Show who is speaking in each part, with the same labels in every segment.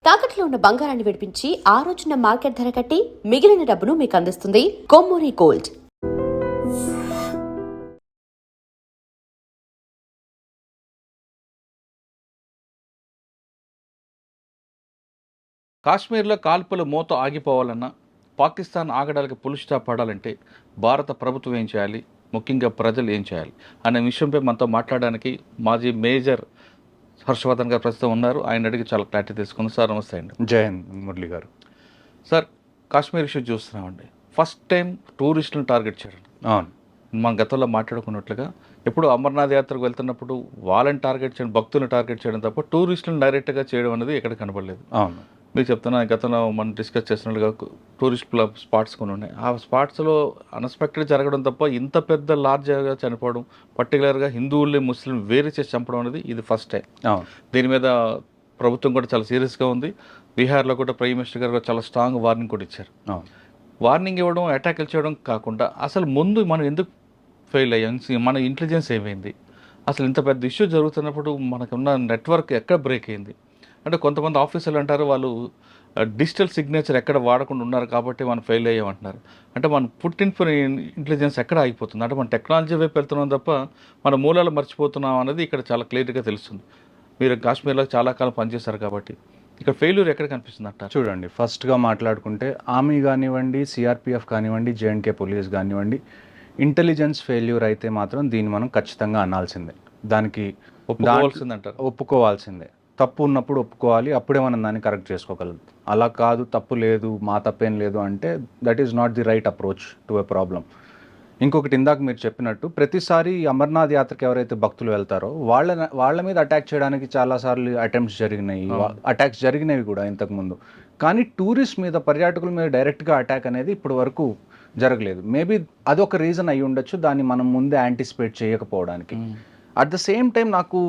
Speaker 1: తాకట్లో ఉన్న బంగారాన్ని విడిపించి ఆ రోజున మార్కెట్ ధర కట్టి మిగిలిన డబ్బును మీకు అందిస్తుంది కొమ్మూరి గోల్డ్.
Speaker 2: కాశ్మీర్లో కాల్పుల మోత ఆగిపోవాలన్నా, పాకిస్తాన్ ఆగడాలకు పులి స్టాప్ పడాలంటే భారత ప్రభుత్వం ఏం చేయాలి, ముఖ్యంగా ప్రజలు ఏం చేయాలి అనే విషయంపై మనతో మాట్లాడడానికి మాజీ మేజర్ హర్షవర్ధన్ గారు ప్రస్తుతం ఉన్నారు. ఆయన అడిగి చాలా క్లారిటీ తీసుకుంది. సార్ నమస్తే అండి.
Speaker 3: జై హింద్ మురళి గారు.
Speaker 2: సార్, కాశ్మీర్ ఇష్యూ చూస్తున్నామండి. ఫస్ట్ టైం టూరిస్టులను టార్గెట్ చేయడం.
Speaker 3: అవును,
Speaker 2: మన గతంలో మాట్లాడుకున్నట్లుగా ఎప్పుడు అమర్నాథ్ యాత్రకు వెళ్తున్నప్పుడు వాళ్ళని టార్గెట్ చేయడం, భక్తులను టార్గెట్ చేయడం తప్ప టూరిస్టులను డైరెక్ట్గా చేయడం అనేది ఎక్కడ కనపడలేదు.
Speaker 3: అవును,
Speaker 2: మీరు చెప్తున్నా గతంలో మనం డిస్కస్ చేసినట్లుగా టూరిస్ట్ స్పాట్స్ కొన్ని ఉన్నాయి. ఆ స్పాట్స్లో అన్ఎక్స్పెక్టెడ్ జరగడం తప్ప ఇంత పెద్ద లార్జ్గా చనిపోవడం, పర్టికులర్గా హిందువుల్ని ముస్లిం వేరు చేసి చంపడం అనేది ఇది ఫస్ట్ టైం.
Speaker 3: అవును,
Speaker 2: దీని మీద ప్రభుత్వం కూడా చాలా సీరియస్గా ఉంది. బీహార్లో కూడా ప్రైమ్ మినిస్టర్ గారు చాలా స్ట్రాంగ్ వార్నింగ్ కూడా ఇచ్చారు.
Speaker 3: అవును,
Speaker 2: వార్నింగ్ ఇవ్వడం, అటాక్లు చేయడం కాకుండా అసలు ముందు మనం ఎందుకు ఫెయిల్ అయ్యాం, మన ఇంటెలిజెన్స్ ఏమైంది, అసలు ఇంత పెద్ద ఇష్యూ జరుగుతున్నప్పుడు మనకున్న నెట్వర్క్ ఎక్కడ బ్రేక్ అయింది అంటే కొంతమంది ఆఫీసర్లు అంటారు వాళ్ళు డిజిటల్ సిగ్నేచర్ ఎక్కడ వాడకుండా ఉన్నారు కాబట్టి మనం ఫెయిల్ అయ్యామంటున్నారు. అంటే మన ఇంటెలిజెన్స్ ఎక్కడ ఆగిపోతుంది అంటే మన టెక్నాలజీ వైపు వెళ్తున్నాం తప్ప మన మూలాలు మర్చిపోతున్నాం అనేది ఇక్కడ చాలా క్లియర్గా తెలుస్తుంది. మీరు కాశ్మీర్లో చాలా కాలం పనిచేశారు కాబట్టి ఇక్కడ ఫెయిల్యూర్ ఎక్కడ కనిపిస్తుంది అంటారు?
Speaker 3: చూడండి, ఫస్ట్గా మాట్లాడుకుంటే ఆర్మీ కానివ్వండి, సిఆర్పిఎఫ్ కానివ్వండి, జేఎండ్కే పోలీస్ కానివ్వండి, ఇంటెలిజెన్స్ ఫెయిల్యూర్ అయితే మాత్రం దీన్ని మనం ఖచ్చితంగా అనాల్సిందే. దానికి ఒప్పుకోవాల్సిందే. తప్పు ఉన్నప్పుడు ఒప్పుకోవాలి, అప్పుడే మనం దాన్ని కరెక్ట్ చేసుకోగలం. అలా కాదు, తప్పు లేదు, మా తప్పేం లేదు అంటే that is not the right approach to a problem. ఇంకొకటి, ఇందాక మీరు చెప్పినట్టు ప్రతిసారి అమర్నాథ్ యాత్రకు ఎవరైతే భక్తులు వెళ్తారో వాళ్ళ మీద అటాక్ చేయడానికి చాలాసార్లు అటాక్స్ జరిగినవి కూడా ఇంతకుముందు. కానీ టూరిస్ట్ మీద, పర్యాటకుల మీద డైరెక్ట్గా అటాక్ అనేది ఇప్పటి వరకు జరగలేదు. మేబీ అదొక రీజన్ అయి ఉండొచ్చు, దాన్ని మనం ముందే యాంటిసిపేట్ చేయకపోవడానికి. అట్ ద సేమ్ టైం నాకు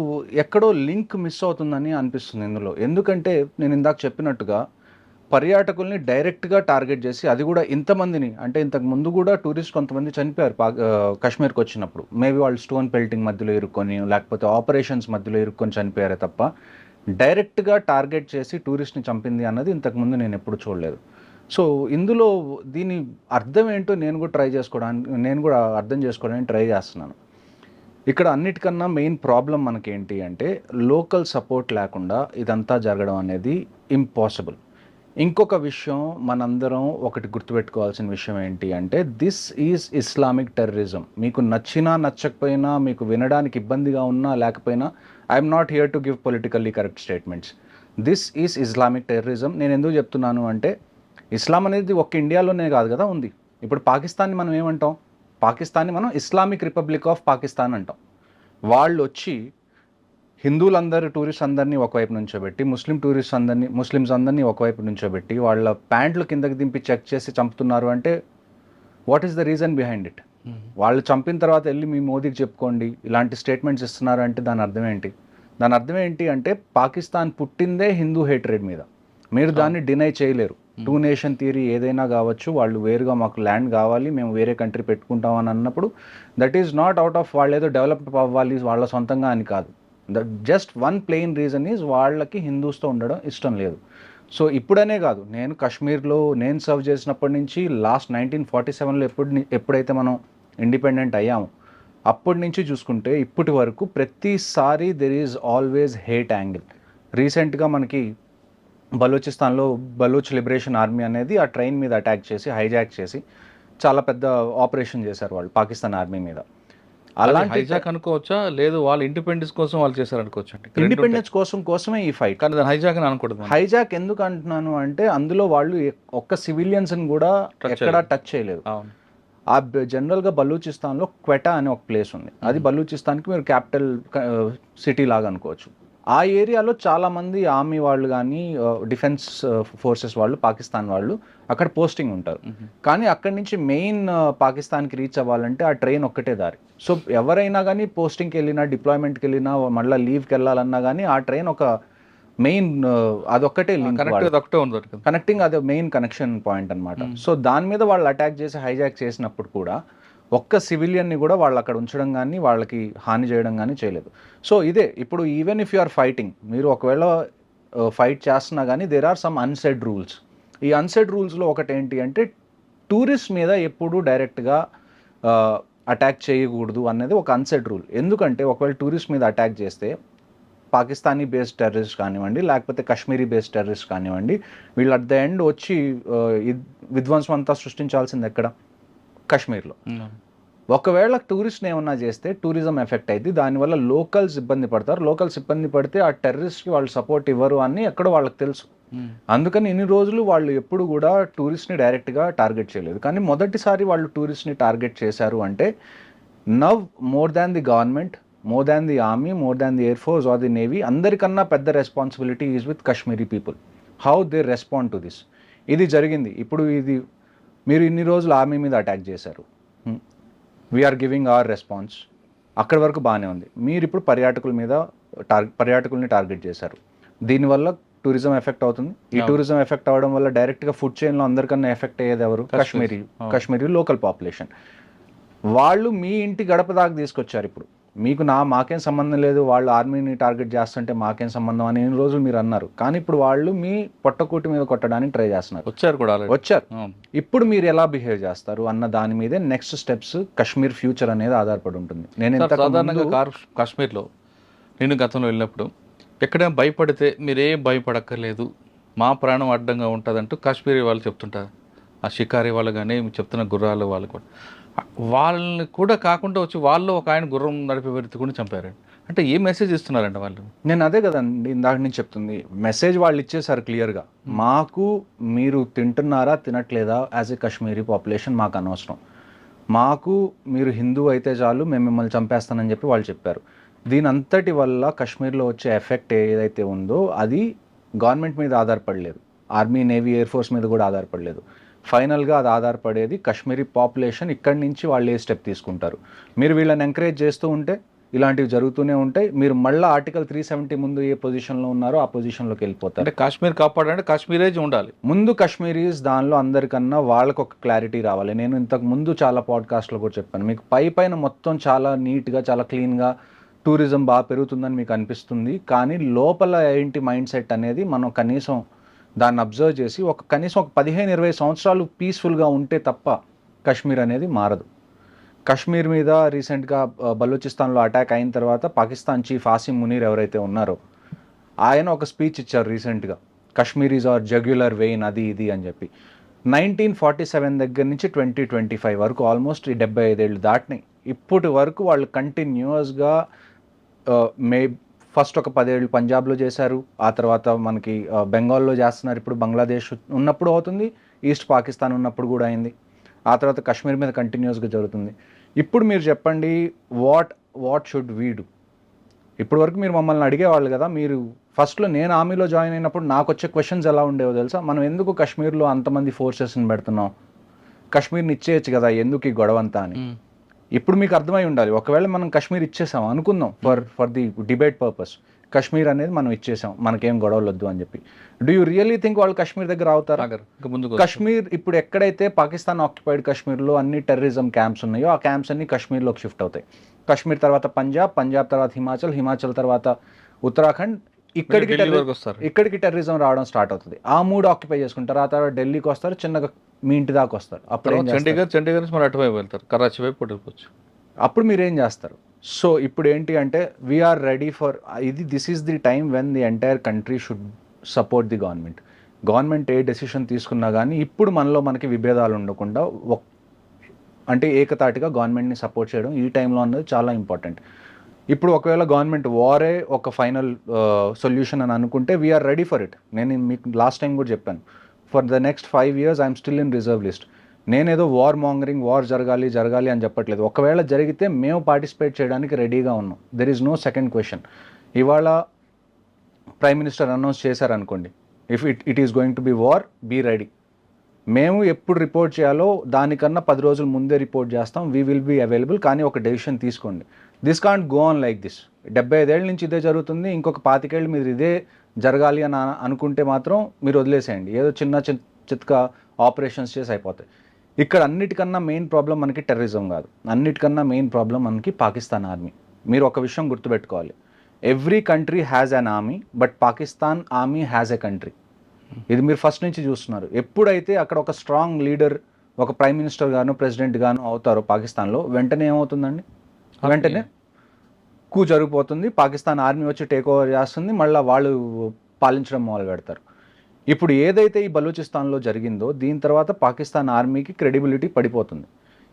Speaker 3: ఎక్కడో లింక్ మిస్ అవుతుందని అనిపిస్తుంది ఇందులో. ఎందుకంటే నేను ఇందాక చెప్పినట్టుగా పర్యాటకుల్ని డైరెక్ట్గా టార్గెట్ చేసి, అది కూడా ఇంతమందిని, అంటే ఇంతకు ముందు కూడా టూరిస్ట్ కొంతమంది చనిపోయారు కాశ్మీర్కి వచ్చినప్పుడు. మేబీ వాళ్ళు స్టోన్ పెల్టింగ్ మధ్యలో ఇరుక్కొని, లేకపోతే ఆపరేషన్స్ మధ్యలో ఇరుక్కొని చనిపోయారే తప్ప డైరెక్ట్గా టార్గెట్ చేసి టూరిస్ట్ని చంపింది అన్నది ఇంతకుముందు నేను ఎప్పుడు చూడలేదు. సో ఇందులో దీని అర్థం ఏంటో నేను కూడా అర్థం చేసుకోవడానికి ట్రై చేస్తున్నాను. ఇక్కడ అన్నిటికన్నా మెయిన్ ప్రాబ్లం మనకేంటి అంటే, లోకల్ సపోర్ట్ లేకుండా ఇదంతా జరగడం అనేది ఇంపాసిబుల్. ఇంకొక విషయం మనందరం ఒకటి గుర్తుపెట్టుకోవాల్సిన విషయం ఏంటి అంటే, దిస్ ఈజ్ ఇస్లామిక్ టెర్రరిజం. మీకు నచ్చినా నచ్చకపోయినా, మీకు వినడానికి ఇబ్బందిగా ఉన్నా లేకపోయినా, I'm not here to give politically correct statements. This is Islamic terrorism. నేను ఎందుకు చెప్తున్నాను అంటే, ఇస్లాం అనేది ఒక్క ఇండియాలోనే కాదు కదా ఉంది. ఇప్పుడు పాకిస్తాన్ని మనం ఏమంటాం? పాకిస్తాన్ని మనం ఇస్లామిక్ రిపబ్లిక్ ఆఫ్ పాకిస్తాన్ అంటాం. వాళ్ళు వచ్చి హిందువులందరూ టూరిస్ట్ అందరినీ ఒకవైపు నుంచోబెట్టి, ముస్లిమ్స్ అందరినీ ఒకవైపు నుంచోబెట్టి, వాళ్ళ ప్యాంట్లు కిందకి దింపి చెక్ చేసి చంపుతున్నారు అంటే what is the reason behind it? వాళ్ళు చంపిన తర్వాత వెళ్ళి మీ మోదీకి చెప్పుకోండి ఇలాంటి స్టేట్మెంట్స్ ఇస్తున్నారు అంటే దాని అర్థం ఏంటి? దాని అర్థం ఏంటి అంటే, పాకిస్తాన్ పుట్టిందే హిందూ హేట్రేడ్ మీద. మీరు దాన్ని డినై చేయలేరు. టూ నేషన్ థియరీ ఏదైనా కావచ్చు, వాళ్ళు వేరుగా మాకు ల్యాండ్ కావాలి, మేము వేరే కంట్రీ పెట్టుకుంటాం అని అన్నప్పుడు that is not out of వాళ్ళు ఏదో డెవలప్ అవ్వాలి వాళ్ళ సొంతంగా అని కాదు. That just one plain reason is వాళ్ళకి హిందూస్తో ఉండడం ఇష్టం లేదు. సో ఇప్పుడనే కాదు, నేను కాశ్మీర్లో నేను సర్వ్ చేసినప్పటి నుంచి లాస్ట్ 1947లో ఎప్పుడైతే మనం ఇండిపెండెంట్ అయ్యాము అప్పటి నుంచి చూసుకుంటే ఇప్పటి వరకు ప్రతిసారి there is always hate angle. రీసెంట్గా మనకి బలూచిస్తాన్లో బలూచ్ లిబరేషన్ ఆర్మీ అనేది ఆ ట్రైన్ మీద అటాక్ చేసి, హైజాక్ చేసి చాలా పెద్ద ఆపరేషన్ చేశారు వాళ్ళు పాకిస్తాన్ ఆర్మీ మీద.
Speaker 2: అలాంటి హైజాక్ అనుకోవచ్చా, లేదు వాళ్ళు ఇండిపెండెన్స్ కోసం వాళ్ళు చేశారు అనుకోవచ్చు?
Speaker 3: ఇండిపెండెన్స్ కోసమే ఈ ఫైట్.
Speaker 2: కానీ దాని హైజాక్ అని అనకూడదు.
Speaker 3: హైజాక్ ఎందుకు అంటున్నాను అంటే, అందులో వాళ్ళు ఒక్క సివిలియన్స్ని కూడా ఎక్కడా టచ్ చేయలేదు. ఆ జనరల్గా బలూచిస్తాన్లో క్వెటా అనే ఒక ప్లేస్ ఉంది. అది బలూచిస్తాన్కి మీరు క్యాపిటల్ సిటీ లాగా అనుకోవచ్చు. ఆ ఏరియాలో చాలామంది ఆర్మీ వాళ్ళు కానీ, డిఫెన్స్ ఫోర్సెస్ వాళ్ళు, పాకిస్తాన్ వాళ్ళు అక్కడ పోస్టింగ్ ఉంటారు. కానీ అక్కడి నుంచి మెయిన్ పాకిస్తాన్కి రీచ్ అవ్వాలంటే ఆ ట్రైన్ ఒక్కటే దారి. సో ఎవరైనా కానీ పోస్టింగ్కి వెళ్ళినా, డిప్లాయ్మెంట్కి వెళ్ళినా, మళ్ళీ లీవ్కి వెళ్ళాలన్నా కానీ ఆ ట్రైన్ ఒక మెయిన్ అదొక్కటే లింక్, కనెక్టింగ్, అదే మెయిన్ కనెక్షన్ పాయింట్ అనమాట. సో దాని మీద వాళ్ళు అటాక్ చేసి హైజాక్ చేసినప్పుడు కూడా ఒక్క సివిలియన్ని కూడా వాళ్ళు అక్కడ ఉంచడం కానీ, వాళ్ళకి హాని చేయడం కానీ చేయలేదు. సో ఇదే ఇప్పుడు even if you are fighting, మీరు ఒకవేళ ఫైట్ చేస్తున్నా కానీ there are some unsaid rules. ఈ అన్సెడ్ రూల్స్లో ఒకటి ఏంటి అంటే టూరిస్ట్ మీద ఎప్పుడు డైరెక్ట్గా అటాక్ చేయకూడదు అనేది ఒక అన్సెడ్ రూల్. ఎందుకంటే ఒకవేళ టూరిస్ట్ మీద అటాక్ చేస్తే పాకిస్తానీ బేస్డ్ టెర్రరిస్ట్ కానివ్వండి, లేకపోతే కాశ్మీరీ బేస్డ్ టెర్రరిస్ట్ కానివ్వండి, వీళ్ళు అట్ ద ఎండ్ వచ్చి విధ్వంసం అంతా సృష్టించాల్సింది ఎక్కడ? కాశ్మీర్లో. ఒకవేళ టూరిస్ట్ని ఏమన్నా చేస్తే టూరిజం ఎఫెక్ట్ అయింది, దానివల్ల లోకల్స్ ఇబ్బంది పడతారు. లోకల్స్ ఇబ్బంది పడితే ఆ టెర్రరిస్ట్కి వాళ్ళు సపోర్ట్ ఇవ్వరు అని ఎక్కడో వాళ్ళకి తెలుసు. అందుకని ఇన్ని రోజులు వాళ్ళు ఎప్పుడు కూడా టూరిస్ట్ని డైరెక్ట్గా టార్గెట్ చేయలేదు. కానీ మొదటిసారి వాళ్ళు టూరిస్ట్ని టార్గెట్ చేశారు అంటే now more than the government, more than the army, more than the air force or the navy, అందరికన్నా పెద్ద responsibility is with Kashmiri people. How they respond to this. ఇది జరిగింది. ఇప్పుడు ఇది మీరు ఇన్ని రోజులు ఆర్మీ మీద అటాక్ చేశారు, వీఆర్ గివింగ్ అవర్ రెస్పాన్స్, అక్కడి వరకు బాగానే ఉంది. మీరు ఇప్పుడు పర్యాటకుల్ని టార్గెట్ చేశారు. దీనివల్ల టూరిజం ఎఫెక్ట్ అవుతుంది. ఈ టూరిజం ఎఫెక్ట్ అవ్వడం వల్ల డైరెక్ట్గా ఫుడ్ చైన్లో అందరికన్నా ఎఫెక్ట్ అయ్యేది ఎవరు? Kashmiri local population. వాళ్ళు మీ ఇంటి గడప దాకా తీసుకొచ్చారు. ఇప్పుడు మీకు మాకేం సంబంధం లేదు, వాళ్ళు ఆర్మీని టార్గెట్ చేస్తుంటే మాకేం సంబంధం అని ఎన్ని రోజులు మీరు అన్నారు. కానీ ఇప్పుడు వాళ్ళు మీ పొట్టకూటి మీద కొట్టడానికి ట్రై చేస్తున్నారు. వచ్చారు. ఇప్పుడు మీరు ఎలా బిహేవ్ చేస్తారు అన్న దాని మీదే నెక్స్ట్ స్టెప్స్ కాశ్మీర్ ఫ్యూచర్ అనేది ఆధారపడి ఉంటుంది. నేను
Speaker 2: సాధారణంగా కాశ్మీర్లో నేను గతంలో వెళ్ళినప్పుడు ఎక్కడైనా భయపడితే మీరేం భయపడక్కర్లేదు, మా ప్రాణం అడ్డంగా ఉంటుందంటూ కాశ్మీరీ వాళ్ళు చెప్తుంటారు. ఆ షికారీ వాళ్ళు కానీ చెప్తున్న గుర్రాలు వాళ్ళు కూడా, వాళ్ళని కూడా కాకుండా వచ్చి వాళ్ళు ఒక ఆయన గుర్రం నడిపే వ్యక్తి కూడా చంపారండి. అంటే ఏ మెసేజ్ ఇస్తున్నారండి వాళ్ళు?
Speaker 3: నేను అదే కదండి ఇందాక నుంచి చెప్తుంది. మెసేజ్ వాళ్ళు ఇచ్చేసారు క్లియర్గా. మాకు మీరు తింటున్నారా తినట్లేదా యాజ్ ఏ కాశ్మీరీ పాపులేషన్ మాకు అనవసరం, మాకు మీరు హిందూ అయితే చాలు, మేము మిమ్మల్ని చంపేస్తానని చెప్పి వాళ్ళు చెప్పారు. దీని అంతటి వల్ల కాశ్మీర్లో వచ్చే ఎఫెక్ట్ ఏదైతే ఉందో అది గవర్నమెంట్ మీద ఆధారపడలేదు, ఆర్మీ, నేవీ, ఎయిర్ ఫోర్స్ మీద కూడా ఆధారపడలేదు. ఫైనల్గా అది ఆధారపడేది కాశ్మీరీ పాపులేషన్. ఇక్కడి నుంచి వాళ్ళు ఏ స్టెప్ తీసుకుంటారు. మీరు వీళ్ళని ఎంకరేజ్ చేస్తూ ఉంటే ఇలాంటివి జరుగుతూనే ఉంటాయి. మీరు మళ్ళీ ఆర్టికల్ 370 ముందు ఏ పొజిషన్లో ఉన్నారో ఆ పొజిషన్లోకి వెళ్ళిపోతారు.
Speaker 2: అంటే కాశ్మీర్ కాపాడంటే కాశ్మీరే ఉండాలి.
Speaker 3: ముందు కాశ్మీరీస్ దానిలో అందరికన్నా వాళ్ళకు ఒక క్లారిటీ రావాలి. నేను ఇంతకు ముందు చాలా పాడ్కాస్ట్లో కూడా చెప్పాను, మీకు పైన మొత్తం చాలా నీట్గా, చాలా క్లీన్గా టూరిజం బాగా పెరుగుతుందని మీకు అనిపిస్తుంది. కానీ లోపల ఏంటి మైండ్ సెట్ అనేది మనం కనీసం దాన్ని అబ్జర్వ్ చేసి కనీసం ఒక 15-20 సంవత్సరాలు పీస్ఫుల్గా ఉంటే తప్ప కాశ్మీర్ అనేది మారదు. కాశ్మీర్ మీద రీసెంట్గా బలూచిస్తాన్లో అటాక్ అయిన తర్వాత పాకిస్తాన్ చీఫ్ ఆసిమ్ మునీర్ ఎవరైతే ఉన్నారో ఆయన ఒక స్పీచ్ ఇచ్చారు రీసెంట్గా, కాశ్మీర్ ఈజ్ అవర్ జగ్యులర్ వెయిన్, అది ఇది అని చెప్పి. 1947 దగ్గర నుంచి 2025 వరకు ఆల్మోస్ట్ 75 ఏళ్ళు దాటినాయి. ఇప్పటి వరకు వాళ్ళు కంటిన్యూస్గా ఫస్ట్ ఒక 10 ఏళ్ళు పంజాబ్లో చేశారు, ఆ తర్వాత మనకి బెంగాల్లో చేస్తున్నారు, ఇప్పుడు బంగ్లాదేశ్ ఉన్నప్పుడు అవుతుంది, ఈస్ట్ పాకిస్తాన్ ఉన్నప్పుడు కూడా అయింది, ఆ తర్వాత కాశ్మీర్ మీద కంటిన్యూస్గా జరుగుతుంది. ఇప్పుడు మీరు చెప్పండి, వాట్ షుడ్ వీ డూ? ఇప్పటి వరకు మీరు మమ్మల్ని అడిగేవాళ్ళు కదా, మీరు ఫస్ట్లో నేను ఆర్మీలో జాయిన్ అయినప్పుడు నాకు వచ్చే క్వశ్చన్స్ ఎలా ఉండేవో తెలుసా? మనం ఎందుకు కాశ్మీర్లో అంతమంది ఫోర్సెస్ని పెడుతున్నాం, కాశ్మీర్ని ఇచ్చేయచ్చు కదా, ఎందుకు ఈ గొడవంతా అని. ఇప్పుడు మీకు అర్థమై ఉండాలి, ఒకవేళ మనం కాశ్మీర్ ఇచ్చేసాం అనుకుందాం for the debate purpose, Kashmir అనేది మనం ఇచ్చేసాం, మనకేం గొడవలు వద్దు అని చెప్పి. డూ యూ రియల్లీ థింక్ వాళ్ళు కాశ్మీర్ దగ్గర అవుతారు? కాశ్మీర్ ఇప్పుడు ఎక్కడైతే పాకిస్తాన్ ఆక్యుపైడ్ కాశ్మీర్లో అన్ని టెర్రరిజం క్యాంప్స్ ఉన్నాయో ఆ క్యాంప్స్ అన్ని కాశ్మీర్లోకి షిఫ్ట్ అవుతాయి. కాశ్మీర్ తర్వాత పంజాబ్ తర్వాత హిమాచల్ తర్వాత ఉత్తరాఖండ్, ఇక్కడికి టెర్రరిజం రావడం స్టార్ట్ అవుతుంది. ఆ 3 ఆక్యుపై చేసుకుంటారు, ఆ తర్వాత ఢిల్లీకి వస్తారు, చిన్నగా మీ ఇంటి దాకా వస్తారు. అప్పుడు
Speaker 2: చండీగఢ్ అటువైపు వెళ్తారు, కరాచీ వైపు పట్టుకోవచ్చు.
Speaker 3: అప్పుడు మీరు ఏం చేస్తారు? సో ఇప్పుడు ఏంటి అంటే we are ready for this is the time when the entire country should support the government ఏ డెసిషన్ తీసుకున్నా కానీ ఇప్పుడు మనకి విభేదాలు ఉండకుండా అంటే ఏకతాటిగా గవర్నమెంట్ని సపోర్ట్ చేయడం ఈ టైంలో అన్నది చాలా ఇంపార్టెంట్. ఇప్పుడు ఒకవేళ గవర్నమెంట్ వారే ఒక ఫైనల్ సొల్యూషన్ అని అనుకుంటే వీఆర్ రెడీ ఫర్ ఇట్. నేను మీకు లాస్ట్ టైం కూడా చెప్పాను, for the next 5 years I'm still in reserve list. నేనేదో వార్ జరగాలి అని చెప్పట్లేదు. ఒకవేళ జరిగితే మేము పార్టిసిపేట్ చేయడానికి రెడీగా ఉన్నాం. There is no second question. ఇవాళ ప్రైమ్ మినిస్టర్ అనౌన్స్ చేశారనుకోండి, if it is going to be war, be ready. మేము ఎప్పుడు రిపోర్ట్ చేయాలో దానికన్నా 10 రోజుల ముందే రిపోర్ట్ చేస్తాం, వీ విల్ బీ అవైలబుల్. కానీ ఒక డెసిషన్ తీసుకోండి. This can't go on like this. 75 ఏళ్ళ నుంచి ఇదే జరుగుతుంది, ఇంకొక 25 ఏళ్ళు మీరు ఇదే జరగాలి అని అనుకుంటే మాత్రం మీరు వదిలేసేయండి. ఏదో చిన్న ఆపరేషన్స్ చేసి అయిపోతాయి. ఇక్కడ అన్నిటికన్నా మెయిన్ ప్రాబ్లం మనకి టెర్రరిజం కాదు, అన్నిటికన్నా మెయిన్ ప్రాబ్లం మనకి పాకిస్తాన్ ఆర్మీ. మీరు ఒక విషయం గుర్తుపెట్టుకోవాలి, every country has an army, but Pakistan army has a country. ఇది మీరు ఫస్ట్ నుంచి చూస్తున్నారు. ఎప్పుడైతే అక్కడ ఒక స్ట్రాంగ్ లీడర్, ఒక ప్రైమ్ మినిస్టర్ గాను ప్రెసిడెంట్ గాను అవుతారో పాకిస్తాన్లో, వెంటనే ఏమవుతుందండి, వెంటనే కూ జరిగిపోతుంది, పాకిస్తాన్ ఆర్మీ వచ్చి టేక్ ఓవర్ చేస్తుంది, మళ్ళీ వాళ్ళు పాలించడం మొదలు పెడతారు. ఇప్పుడు ఏదైతే ఈ బలూచిస్తాన్లో జరిగిందో దీని తర్వాత పాకిస్తాన్ ఆర్మీకి క్రెడిబిలిటీ పడిపోతుంది.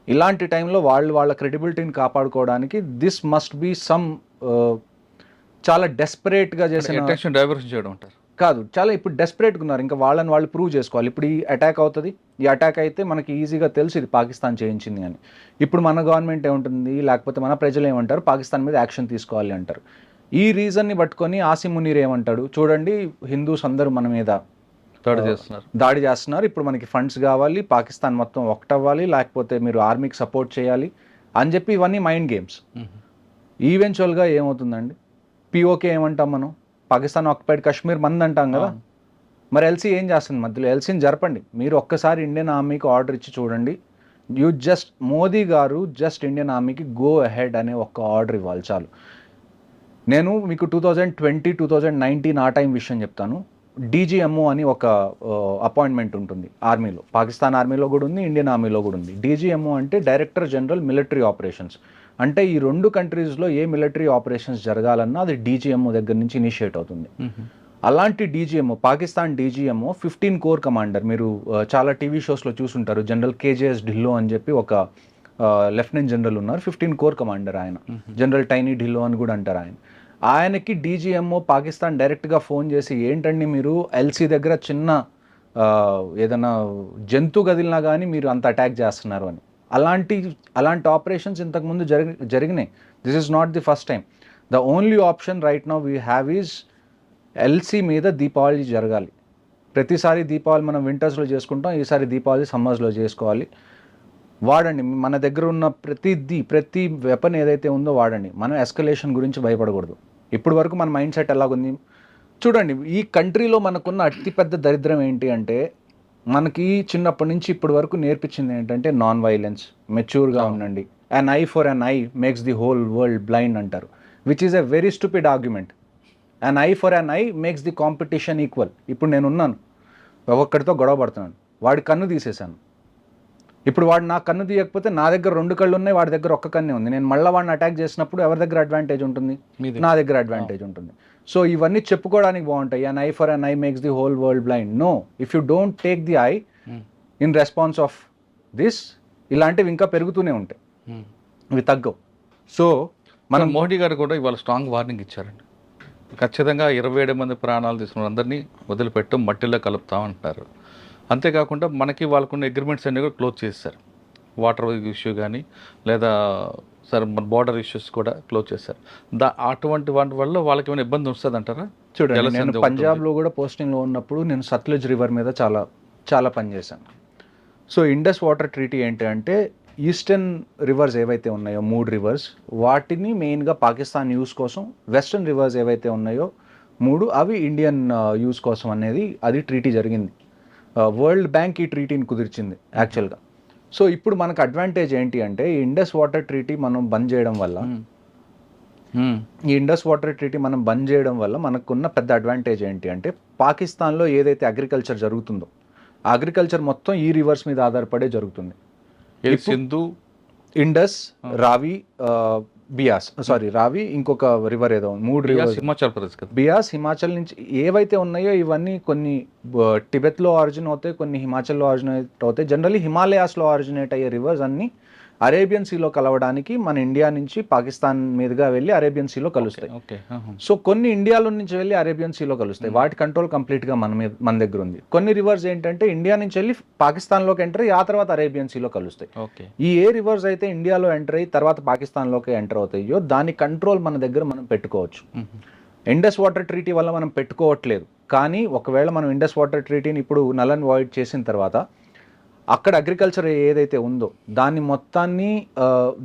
Speaker 3: ఇలాంటి టైంలో వాళ్ళ క్రెడిబిలిటీని కాపాడుకోవడానికి దిస్ మస్ట్ బీ సమ్ చాలా డెస్పరేట్గా చేసిన
Speaker 2: అటెన్షన్ డైవర్షన్ చేయడం అంటారు.
Speaker 3: కాదు, చాలా ఇప్పుడు డెస్పరేట్గా ఉన్నారు. ఇంకా వాళ్ళని వాళ్ళు ప్రూవ్ చేసుకోవాలి. ఇప్పుడు ఈ అటాక్ అవుతుంది, ఈ అటాక్ అయితే మనకి ఈజీగా తెలుసు ఇది పాకిస్తాన్ చేయించింది అని. ఇప్పుడు మన గవర్నమెంట్ ఏముంటుంది, లేకపోతే మన ప్రజలు ఏమంటారు, పాకిస్తాన్ మీద యాక్షన్ తీసుకోవాలి అంటారు. ఈ రీజన్ని పట్టుకొని ఆసిమ్ మునీర్ ఏమంటాడు, చూడండి హిందూస్ అందరూ మన మీద దాడి చేస్తున్నారు, ఇప్పుడు మనకి ఫండ్స్ కావాలి, పాకిస్తాన్ మొత్తం ఒకటవ్వాలి, లేకపోతే మీరు ఆర్మీకి సపోర్ట్ చేయాలి అని చెప్పి ఇవన్నీ మైండ్ గేమ్స్. ఈవెన్చువల్గా ఏమవుతుందండి, పిఓకే ఏమంటాం మనం, పాకిస్తాన్ ఆక్యుపైడ్ కాశ్మీర్ మంది అంటాం కదా. మరి ఎల్సీ ఏం చేస్తుంది మధ్యలో? ఎల్సీని జరపండి. మీరు ఒక్కసారి ఇండియన్ ఆర్మీకి ఆర్డర్ ఇచ్చి చూడండి. మోదీ గారు జస్ట్ ఇండియన్ ఆర్మీకి గో అహెడ్ అనే ఒక్క ఆర్డర్ ఇవ్వాలి చాలు. నేను మీకు 2020, 2019 ఆ టైం విషయం చెప్తాను. డీజీఎంఓ అని ఒక అపాయింట్మెంట్ ఉంటుంది ఆర్మీలో, పాకిస్తాన్ ఆర్మీలో కూడా ఉంది, ఇండియన్ ఆర్మీలో కూడా ఉంది. డీజీఎంఓ అంటే డైరెక్టర్ జనరల్ మిలిటరీ ఆపరేషన్స్. అంటే ఈ రెండు కంట్రీస్లో ఏ మిలిటరీ ఆపరేషన్స్ జరగాలన్నా అది డీజీఎంఓ దగ్గర నుంచి ఇనిషియేట్ అవుతుంది. అలాంటి DGMO, Pakistan DGMO 15 core commander. మీరు చాలా టీవీ షోస్లో చూసుంటారు. జనరల్ కేజేఎస్ ఢిల్లో అని చెప్పి ఒక లెఫ్టినెంట్ జనరల్ ఉన్నారు, 15 కోర్ కమాండర్ ఆయన. జనరల్ టైనీ ఢిల్లో అని కూడా అంటారు ఆయన. ఆయనకి డీజీఎంఓ పాకిస్తాన్ డైరెక్ట్గా ఫోన్ చేసి, ఏంటండి మీరు ఎల్సీ దగ్గర చిన్న ఏదైనా జంతు గదిలినా కానీ మీరు అంత అటాక్ చేస్తున్నారు అని. అలాంటి ఆపరేషన్స్ ఇంతకుముందు జరిగినాయి. This is not the first time. The only option right now we have is LC మీద దీపావళి జరగాలి. ప్రతిసారి దీపావళి మనం వింటర్స్లో చేసుకుంటాం, ఈసారి దీపావళి సమ్మర్స్లో చేసుకోవాలి. వాడండి, మన దగ్గర ఉన్న ప్రతి వెపన్ ఏదైతే ఉందో వాడండి. మనం ఎస్కలేషన్ గురించి భయపడకూడదు. ఇప్పటి వరకు మన మైండ్ సెట్ ఎలాగుంది చూడండి. ఈ కంట్రీలో మనకున్న అతిపెద్ద దరిద్రం ఏంటి అంటే, మనకి చిన్నప్పటి నుంచి ఇప్పటి వరకు నేర్పించింది ఏంటంటే నాన్ వైలెన్స్, మెచ్యూర్గా ఉండండి. An eye for an eye makes the whole world blind అంటారు, which is a very stupid argument. An eye for an eye makes the competition equal. ఇప్పుడు నేను ఉన్నాను, ఒక్కడితో గొడవ పడుతున్నాను, వాడి కన్ను తీసేశాను. ఇప్పుడు వాడు నా కన్ను తీయకపోతే నా దగ్గర 2 కళ్ళు ఉన్నాయి, వాడి దగ్గర ఒక్క కన్నే ఉంది. నేను మళ్ళీ వాడిని అటాక్ చేసినప్పుడు ఎవరి దగ్గర అడ్వాంటేజ్ ఉంటుంది? నా దగ్గర అడ్వాంటేజ్ ఉంటుంది. సో ఇవన్నీ చెప్పుకోవడానికి బాగుంటాయి. An eye for an eye makes the whole world blind. No, if you don't take the eye in response of this, ఇలాంటివి ఇంకా పెరుగుతూనే ఉంటాయి, ఇవి తగ్గవు. సో
Speaker 2: మనం మోడీ గారు కూడా ఇవాళ స్ట్రాంగ్ వార్నింగ్ ఇచ్చారండి. ఖచ్చితంగా 27 మంది ప్రాణాలు తీసుకున్న అందరినీ వదిలిపెట్టు, మట్టిలో కలుపుతామంటారు. అంతేకాకుండా మనకి వాళ్ళకున్న అగ్రిమెంట్స్ అన్నీ కూడా క్లోజ్ చేశారు. వాటర్ ఇష్యూ కానీ లేదా సరే మన బార్డర్ ఇష్యూస్ కూడా క్లోజ్ చేశారు. అటువంటి వాటి వల్ల వాళ్ళకి ఏమైనా ఇబ్బంది వస్తుంది అంటారా?
Speaker 3: చూడండి, నేను పంజాబ్లో కూడా పోస్టింగ్లో ఉన్నప్పుడు నేను సత్లజ్ రివర్ మీద చాలా పనిచేశాను. సో ఇండస్ వాటర్ ట్రీటీ ఏంటి అంటే, ఈస్టర్న్ రివర్స్ ఏవైతే ఉన్నాయో 3 రివర్స్, వాటిని మెయిన్గా పాకిస్తాన్ యూస్ కోసం, వెస్టర్న్ రివర్స్ ఏవైతే ఉన్నాయో 3 అవి ఇండియన్ యూస్ కోసం అనేది అది ట్రీటీ జరిగింది. వరల్డ్ బ్యాంక్ ఈ ట్రీటీని కుదిర్చింది యాక్చువల్గా. సో ఇప్పుడు మనకు అడ్వాంటేజ్ ఏంటి అంటే, ఈ ఇండస్ వాటర్ ట్రీటీ మనం బంద్ చేయడం వల్ల మనకున్న పెద్ద అడ్వాంటేజ్ ఏంటి అంటే, పాకిస్తాన్లో ఏదైతే అగ్రికల్చర్ జరుగుతుందో ఆ అగ్రికల్చర్ మొత్తం ఈ రివర్స్ మీద ఆధారపడే జరుగుతుంది.
Speaker 2: సింధు,
Speaker 3: ఇండస్, రావి, రావి, ఇంకొక రివర్ ఏదో 3 రివర్స్,
Speaker 2: హిమాచల్ ప్రదేశ్ కదా,
Speaker 3: బియాస్, హిమాచల్ నుంచి ఏవైతే ఉన్నాయో ఇవన్నీ కొన్ని టిబెట్లో ఆరిజిన్ అవుతాయి, కొన్ని హిమాచల్లో ఆరిజినేట్ అవుతాయి. జనరల్లీ హిమాలయాస్లో ఆరిజినేట్ అయ్యే రివర్స్ అన్ని అరేబియన్ సీలో కలవడానికి మన ఇండియా నుంచి పాకిస్తాన్ మీదుగా వెళ్ళి అరేబియన్ సీలో కలుస్తాయి. సో కొన్ని ఇండియాలో నుంచి వెళ్ళి అరేబియన్ సీలో కలుస్తాయి. వాటి కంట్రోల్ కంప్లీట్గా మన దగ్గర ఉంది. కొన్ని రివర్స్ ఏంటంటే ఇండియా నుంచి వెళ్ళి పాకిస్తాన్లోకి ఎంటర్ అయ్యి ఆ తర్వాత అరేబియన్ సీలో కలుస్తాయి. ఈ ఏ రివర్స్ అయితే ఇండియాలో ఎంటర్ అయ్యి తర్వాత పాకిస్తాన్లోకి ఎంటర్ అవుతాయో దాని కంట్రోల్ మన దగ్గర మనం పెట్టుకోవచ్చు. ఇండస్ వాటర్ ట్రీటీ వల్ల మనం పెట్టుకోవట్లేదు, కానీ ఒకవేళ మనం ఇండస్ వాటర్ ట్రీటీని ఇప్పుడు నల్ అండ్ వాయిడ్ చేసిన తర్వాత అక్కడ అగ్రికల్చర్ ఏదైతే ఉందో దాన్ని మొత్తాన్ని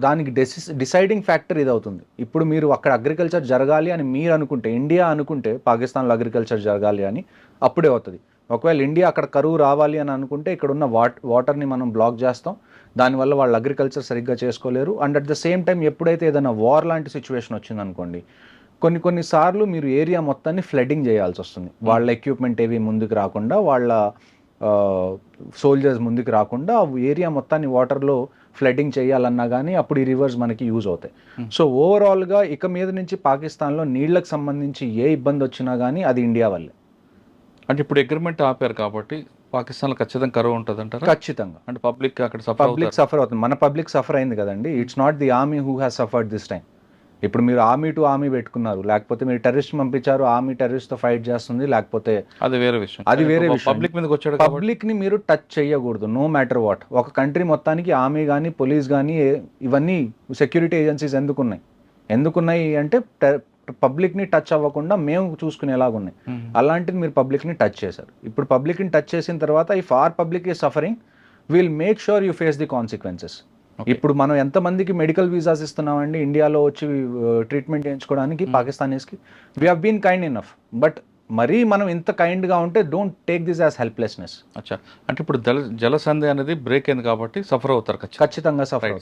Speaker 3: దానికి డిసైడింగ్ ఫ్యాక్టర్ ఇది అవుతుంది. ఇప్పుడు మీరు అక్కడ అగ్రికల్చర్ జరగాలి అని మీరు అనుకుంటే, ఇండియా అనుకుంటే పాకిస్తాన్లో అగ్రికల్చర్ జరగాలి అని అప్పుడే అవుతుంది. ఒకవేళ ఇండియా అక్కడ కరువు రావాలి అని అనుకుంటే ఇక్కడ ఉన్న వాటర్ని మనం బ్లాక్ చేస్తాం, దానివల్ల వాళ్ళు అగ్రికల్చర్ సరిగ్గా చేసుకోలేరు. And at the same time ఎప్పుడైతే ఏదైనా వార్ లాంటి సిచ్యువేషన్ వచ్చిందనుకోండి, కొన్ని సార్లు మీరు ఏరియా మొత్తాన్ని ఫ్లడ్డింగ్ చేయాల్సి వస్తుంది. వాళ్ళ ఎక్విప్మెంట్ ఏవి ముందుకు రాకుండా, వాళ్ళ సోల్జర్స్ ముందుకు రాకుండా ఏరియా మొత్తాన్ని వాటర్లో ఫ్లడ్డింగ్ చేయాలన్నా కానీ అప్పుడు ఈ రివర్స్ మనకి యూజ్ అవుతాయి. సో ఓవరాల్గా ఇక మీద నుంచి పాకిస్తాన్లో నీళ్లకు సంబంధించి ఏ ఇబ్బంది వచ్చినా కానీ అది ఇండియా వల్లే.
Speaker 2: అంటే ఇప్పుడు అగ్రిమెంట్ ఆపారు కాబట్టి పాకిస్తాన్లో ఖచ్చితంగా కరువు ఉంటుంది అంటారా?
Speaker 3: ఖచ్చితంగా.
Speaker 2: అంటే పబ్లిక్ అక్కడ
Speaker 3: పబ్లిక్ సఫర్ అవుతుంది. మన పబ్లిక్ సఫర్ అయింది కదండి. It's not the army who has suffered this time. ఇప్పుడు మీరు ఆర్మీ టు ఆర్మీ పెట్టుకున్నారు, లేకపోతే మీరు టెర్రరిస్ట్ పంపించారు, ఆర్మీ టెర్రరిస్ట్తో ఫైట్ చేస్తుంది, లేకపోతే
Speaker 2: అది వేరే విషయం. పబ్లిక్ మీదకి వచ్చాడు.
Speaker 3: పబ్లిక్ని మీరు టచ్ చేయకూడదు, నో మ్యాటర్ వాట్. ఒక కంట్రీ మొత్తానికి ఆర్మీ కానీ పోలీస్ కానీ ఇవన్నీ సెక్యూరిటీ ఏజెన్సీస్ ఎందుకున్నాయి అంటే పబ్లిక్ని టచ్ అవ్వకుండా మేము చూసుకునేలాగా ఉన్నాయి. అలాంటిది మీరు పబ్లిక్ని టచ్ చేశారు. ఇప్పుడు పబ్లిక్ని టచ్ చేసిన తర్వాత if our public is suffering, will make sure you face the consequences. ఇప్పుడు మనం ఎంతమందికి మెడికల్ వీసాస్ ఇస్తున్నామండి ఇండియాలో వచ్చి ట్రీట్మెంట్ చేయించుకోవడానికి పాకిస్తానీస్కి? We have been kind enough, but మరీ మనం ఇంత కైండ్గా ఉంటే don't take this as helplessness.
Speaker 2: అచ్చా, అంటే ఇప్పుడు జలసంధి అనేది బ్రేక్ అయింది కాబట్టి సఫర్ అవుతారు. ఖచ్చితంగా
Speaker 3: సఫర్.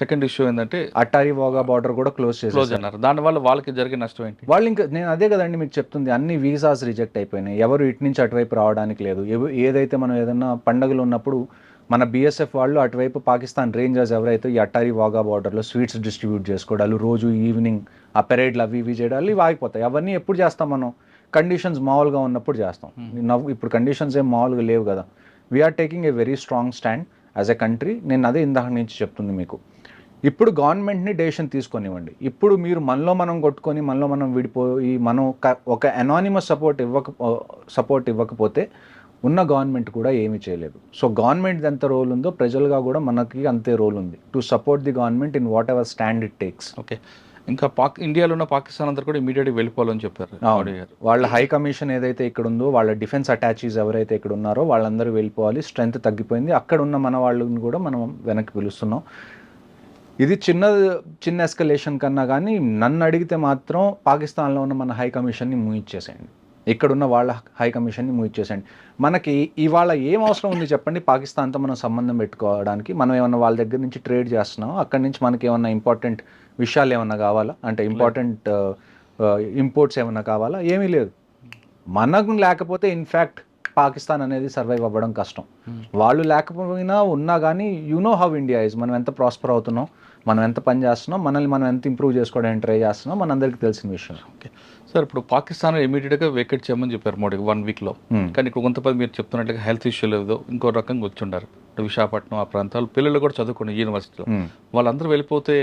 Speaker 2: సెకండ్ ఇష్యూ ఏంటంటే
Speaker 3: అట్టారీ వాగా బార్డర్ కూడా క్లోజ్
Speaker 2: అన్నారు. దానివల్ల వాళ్ళకి జరిగే నష్టం ఏంటి?
Speaker 3: వాళ్ళు ఇంకా నేను అదే కదండి మీకు చెప్తుంది, అన్ని వీసాస్ రిజెక్ట్ అయిపోయినాయి. ఎవరు ఇటు నుంచి అటువైపు రావడానికి లేదు. ఏదైతే మనం ఏదైనా పండుగలు ఉన్నప్పుడు మన బీఎస్ఎఫ్ వాళ్ళు అటువైపు పాకిస్తాన్ రేంజర్స్ ఎవరైతే ఈ అట్టారీ వాగా బార్డర్లో స్వీట్స్ డిస్ట్రిబ్యూట్ చేసుకోవడాలు, రోజు ఈవినింగ్ ఆ పెరేడ్లు అవి ఇవి చేయడాలు ఇవి ఆగిపోతాయి. అవన్నీ ఎప్పుడు చేస్తాం మనం? కండిషన్స్ మామూలుగా ఉన్నప్పుడు చేస్తాం. ఇప్పుడు కండిషన్స్ ఏం మామూలుగా లేవు కదా. We are taking a very strong stand as a country. నేను అదే ఇందాక నుంచి చెప్తుంది మీకు. ఇప్పుడు గవర్నమెంట్ని డెసిషన్ తీసుకొనివ్వండి. ఇప్పుడు మీరు మనలో మనం కొట్టుకొని మనలో మనం విడిపోయి మనం ఒక అనానిమస్ సపోర్ట్ ఇవ్వకపోతే ఉన్న గవర్నమెంట్ కూడా ఏమీ చేయలేదు. సో గవర్నమెంట్ ఎంత రోల్ ఉందో ప్రజలుగా కూడా మనకి అంతే రోల్ ఉంది to support the government in what ever stand it takes.
Speaker 2: Okay, ఇంకా ఇండియాలో ఉన్న పాకిస్తాన్ అందరూ కూడా ఇమీడియట్గా వెళ్ళిపోవాలని చెప్పారు.
Speaker 3: వాళ్ళ హై కమిషన్ ఏదైతే ఇక్కడ ఉందో, వాళ్ళ డిఫెన్స్ అటాచీస్ ఎవరైతే ఇక్కడ ఉన్నారో వాళ్ళందరూ వెళ్ళిపోవాలి. స్ట్రెంత్ తగ్గిపోయింది. అక్కడ ఉన్న మన వాళ్ళని కూడా మనం వెనక్కి పిలుస్తున్నాం. ఇది చిన్న ఎస్కలేషన్ కన్నా కానీ నన్ను అడిగితే మాత్రం పాకిస్తాన్లో ఉన్న మన హై కమిషన్ని మూయిచ్చేసేయండి, ఇక్కడున్న వాళ్ళ హై కమిషన్ని మూయిచ్చేసేయండి. మనకి ఇవాళ ఏం అవసరం ఉంది చెప్పండి పాకిస్తాన్తో మనం సంబంధం పెట్టుకోవడానికి? మనం ఏమన్నా వాళ్ళ దగ్గర నుంచి ట్రేడ్ చేస్తున్నాం, అక్కడి నుంచి మనకి ఏమన్నా ఇంపార్టెంట్ విషయాలు ఏమన్నా కావాలా? అంటే ఇంపార్టెంట్ ఇంపోర్ట్స్ ఏమన్నా కావాలా? ఏమీ లేదు. మనకు లేకపోతే ఇన్ఫ్యాక్ట్ పాకిస్తాన్ అనేది సర్వైవ్ అవ్వడం కష్టం. వాళ్ళు లేకపోయినా ఉన్నా కానీ you know how India is. మనం ఎంత ప్రాస్పర్ అవుతున్నాం, మనం ఎంత పని చేస్తున్నాం, మనల్ని మనం ఎంత ఇంప్రూవ్ చేసుకోవడానికి ట్రై చేస్తున్నాం, మనందరికీ తెలిసిన విషయం.
Speaker 2: ఓకే సార్, ఇప్పుడు పాకిస్తాన్ ఇమీడియట్గా వేకెట్ చేయమని చెప్పారు మోడీ 1 వీక్లో. కానీ ఇక్కడ కొంతమంది మీరు చెప్తున్నట్టుగా హెల్త్ ఇష్యూ లేదు, ఇంకో రకంగా వచ్చి ఉండారు. విశాఖపట్నం ఆ ప్రాంతాలు పిల్లలు కూడా చదువుకున్నారు యూనివర్సిటీలో. వాళ్ళందరూ వెళ్ళిపోతే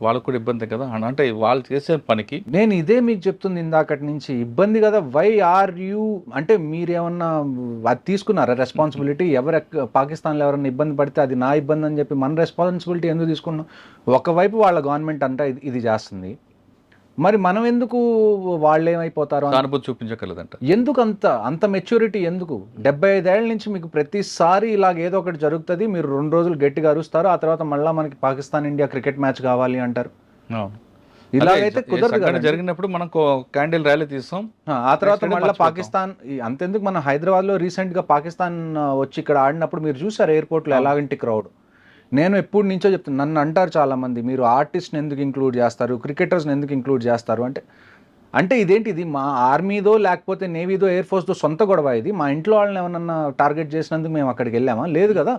Speaker 2: వాళ్ళకు కూడా ఇబ్బంది కదా. అంటే వాళ్ళు చేసే పనికి
Speaker 3: నేను ఇదే మీకు చెప్తుంది ఇందాకటి నుంచి, ఇబ్బంది కదా. వై ఆర్ యూ అంటే మీరేమన్నా అది తీసుకున్నారా రెస్పాన్సిబిలిటీ? పాకిస్తాన్లో ఎవరన్నా ఇబ్బంది పడితే అది నా ఇబ్బంది అని చెప్పి మన రెస్పాన్సిబిలిటీ ఎందుకు తీసుకున్నాం? ఒకవైపు వాళ్ళ గవర్నమెంట్ అంతా ఇది చేస్తుంది, మరి మనం ఎందుకు వాళ్ళు ఏమైపోతారో
Speaker 2: అనుభూతి చూపించగలదంట.
Speaker 3: ఎందుకు అంత మెచ్యూరిటీ ఎందుకు? 75 ఏళ్ళ నుంచి మీకు ప్రతిసారి ఇలాగ ఏదో ఒకటి జరుగుతుంది, మీరు 2 రోజులు గట్టిగా అరుస్తారు, ఆ తర్వాత మళ్ళీ మనకి పాకిస్తాన్ ఇండియా క్రికెట్ మ్యాచ్ కావాలి అంటారు. ఇలాగైతే కుదరదు.
Speaker 2: జరిగినప్పుడు మనం క్యాండిల్ ర్యాలీ తీస్తాం,
Speaker 3: ఆ తర్వాత మళ్ళీ పాకిస్తాన్. అంతెందుకు మన హైదరాబాద్లో రీసెంట్గా పాకిస్తాన్ వచ్చి ఇక్కడ ఆడినప్పుడు మీరు చూసారు ఎయిర్పోర్ట్లో ఎలాగంటి క్రౌడ్. నేను ఎప్పుడు నుంచో చెప్తాను, నన్ను అంటారు చాలామంది, మీరు ఆర్టిస్ట్ని ఎందుకు ఇంక్లూడ్ చేస్తారు, క్రికెటర్స్ని ఎందుకు ఇంక్లూడ్ చేస్తారు అంటే ఇదేంటి, ఇది మా ఆర్మీదో లేకపోతే నేవీదో ఎయిర్ ఫోర్స్దో సొంత గొడవ ఇది? మా ఇంట్లో వాళ్ళని ఏమన్నా టార్గెట్ చేసినందుకు మేము అక్కడికి వెళ్ళామా? లేదు కదా.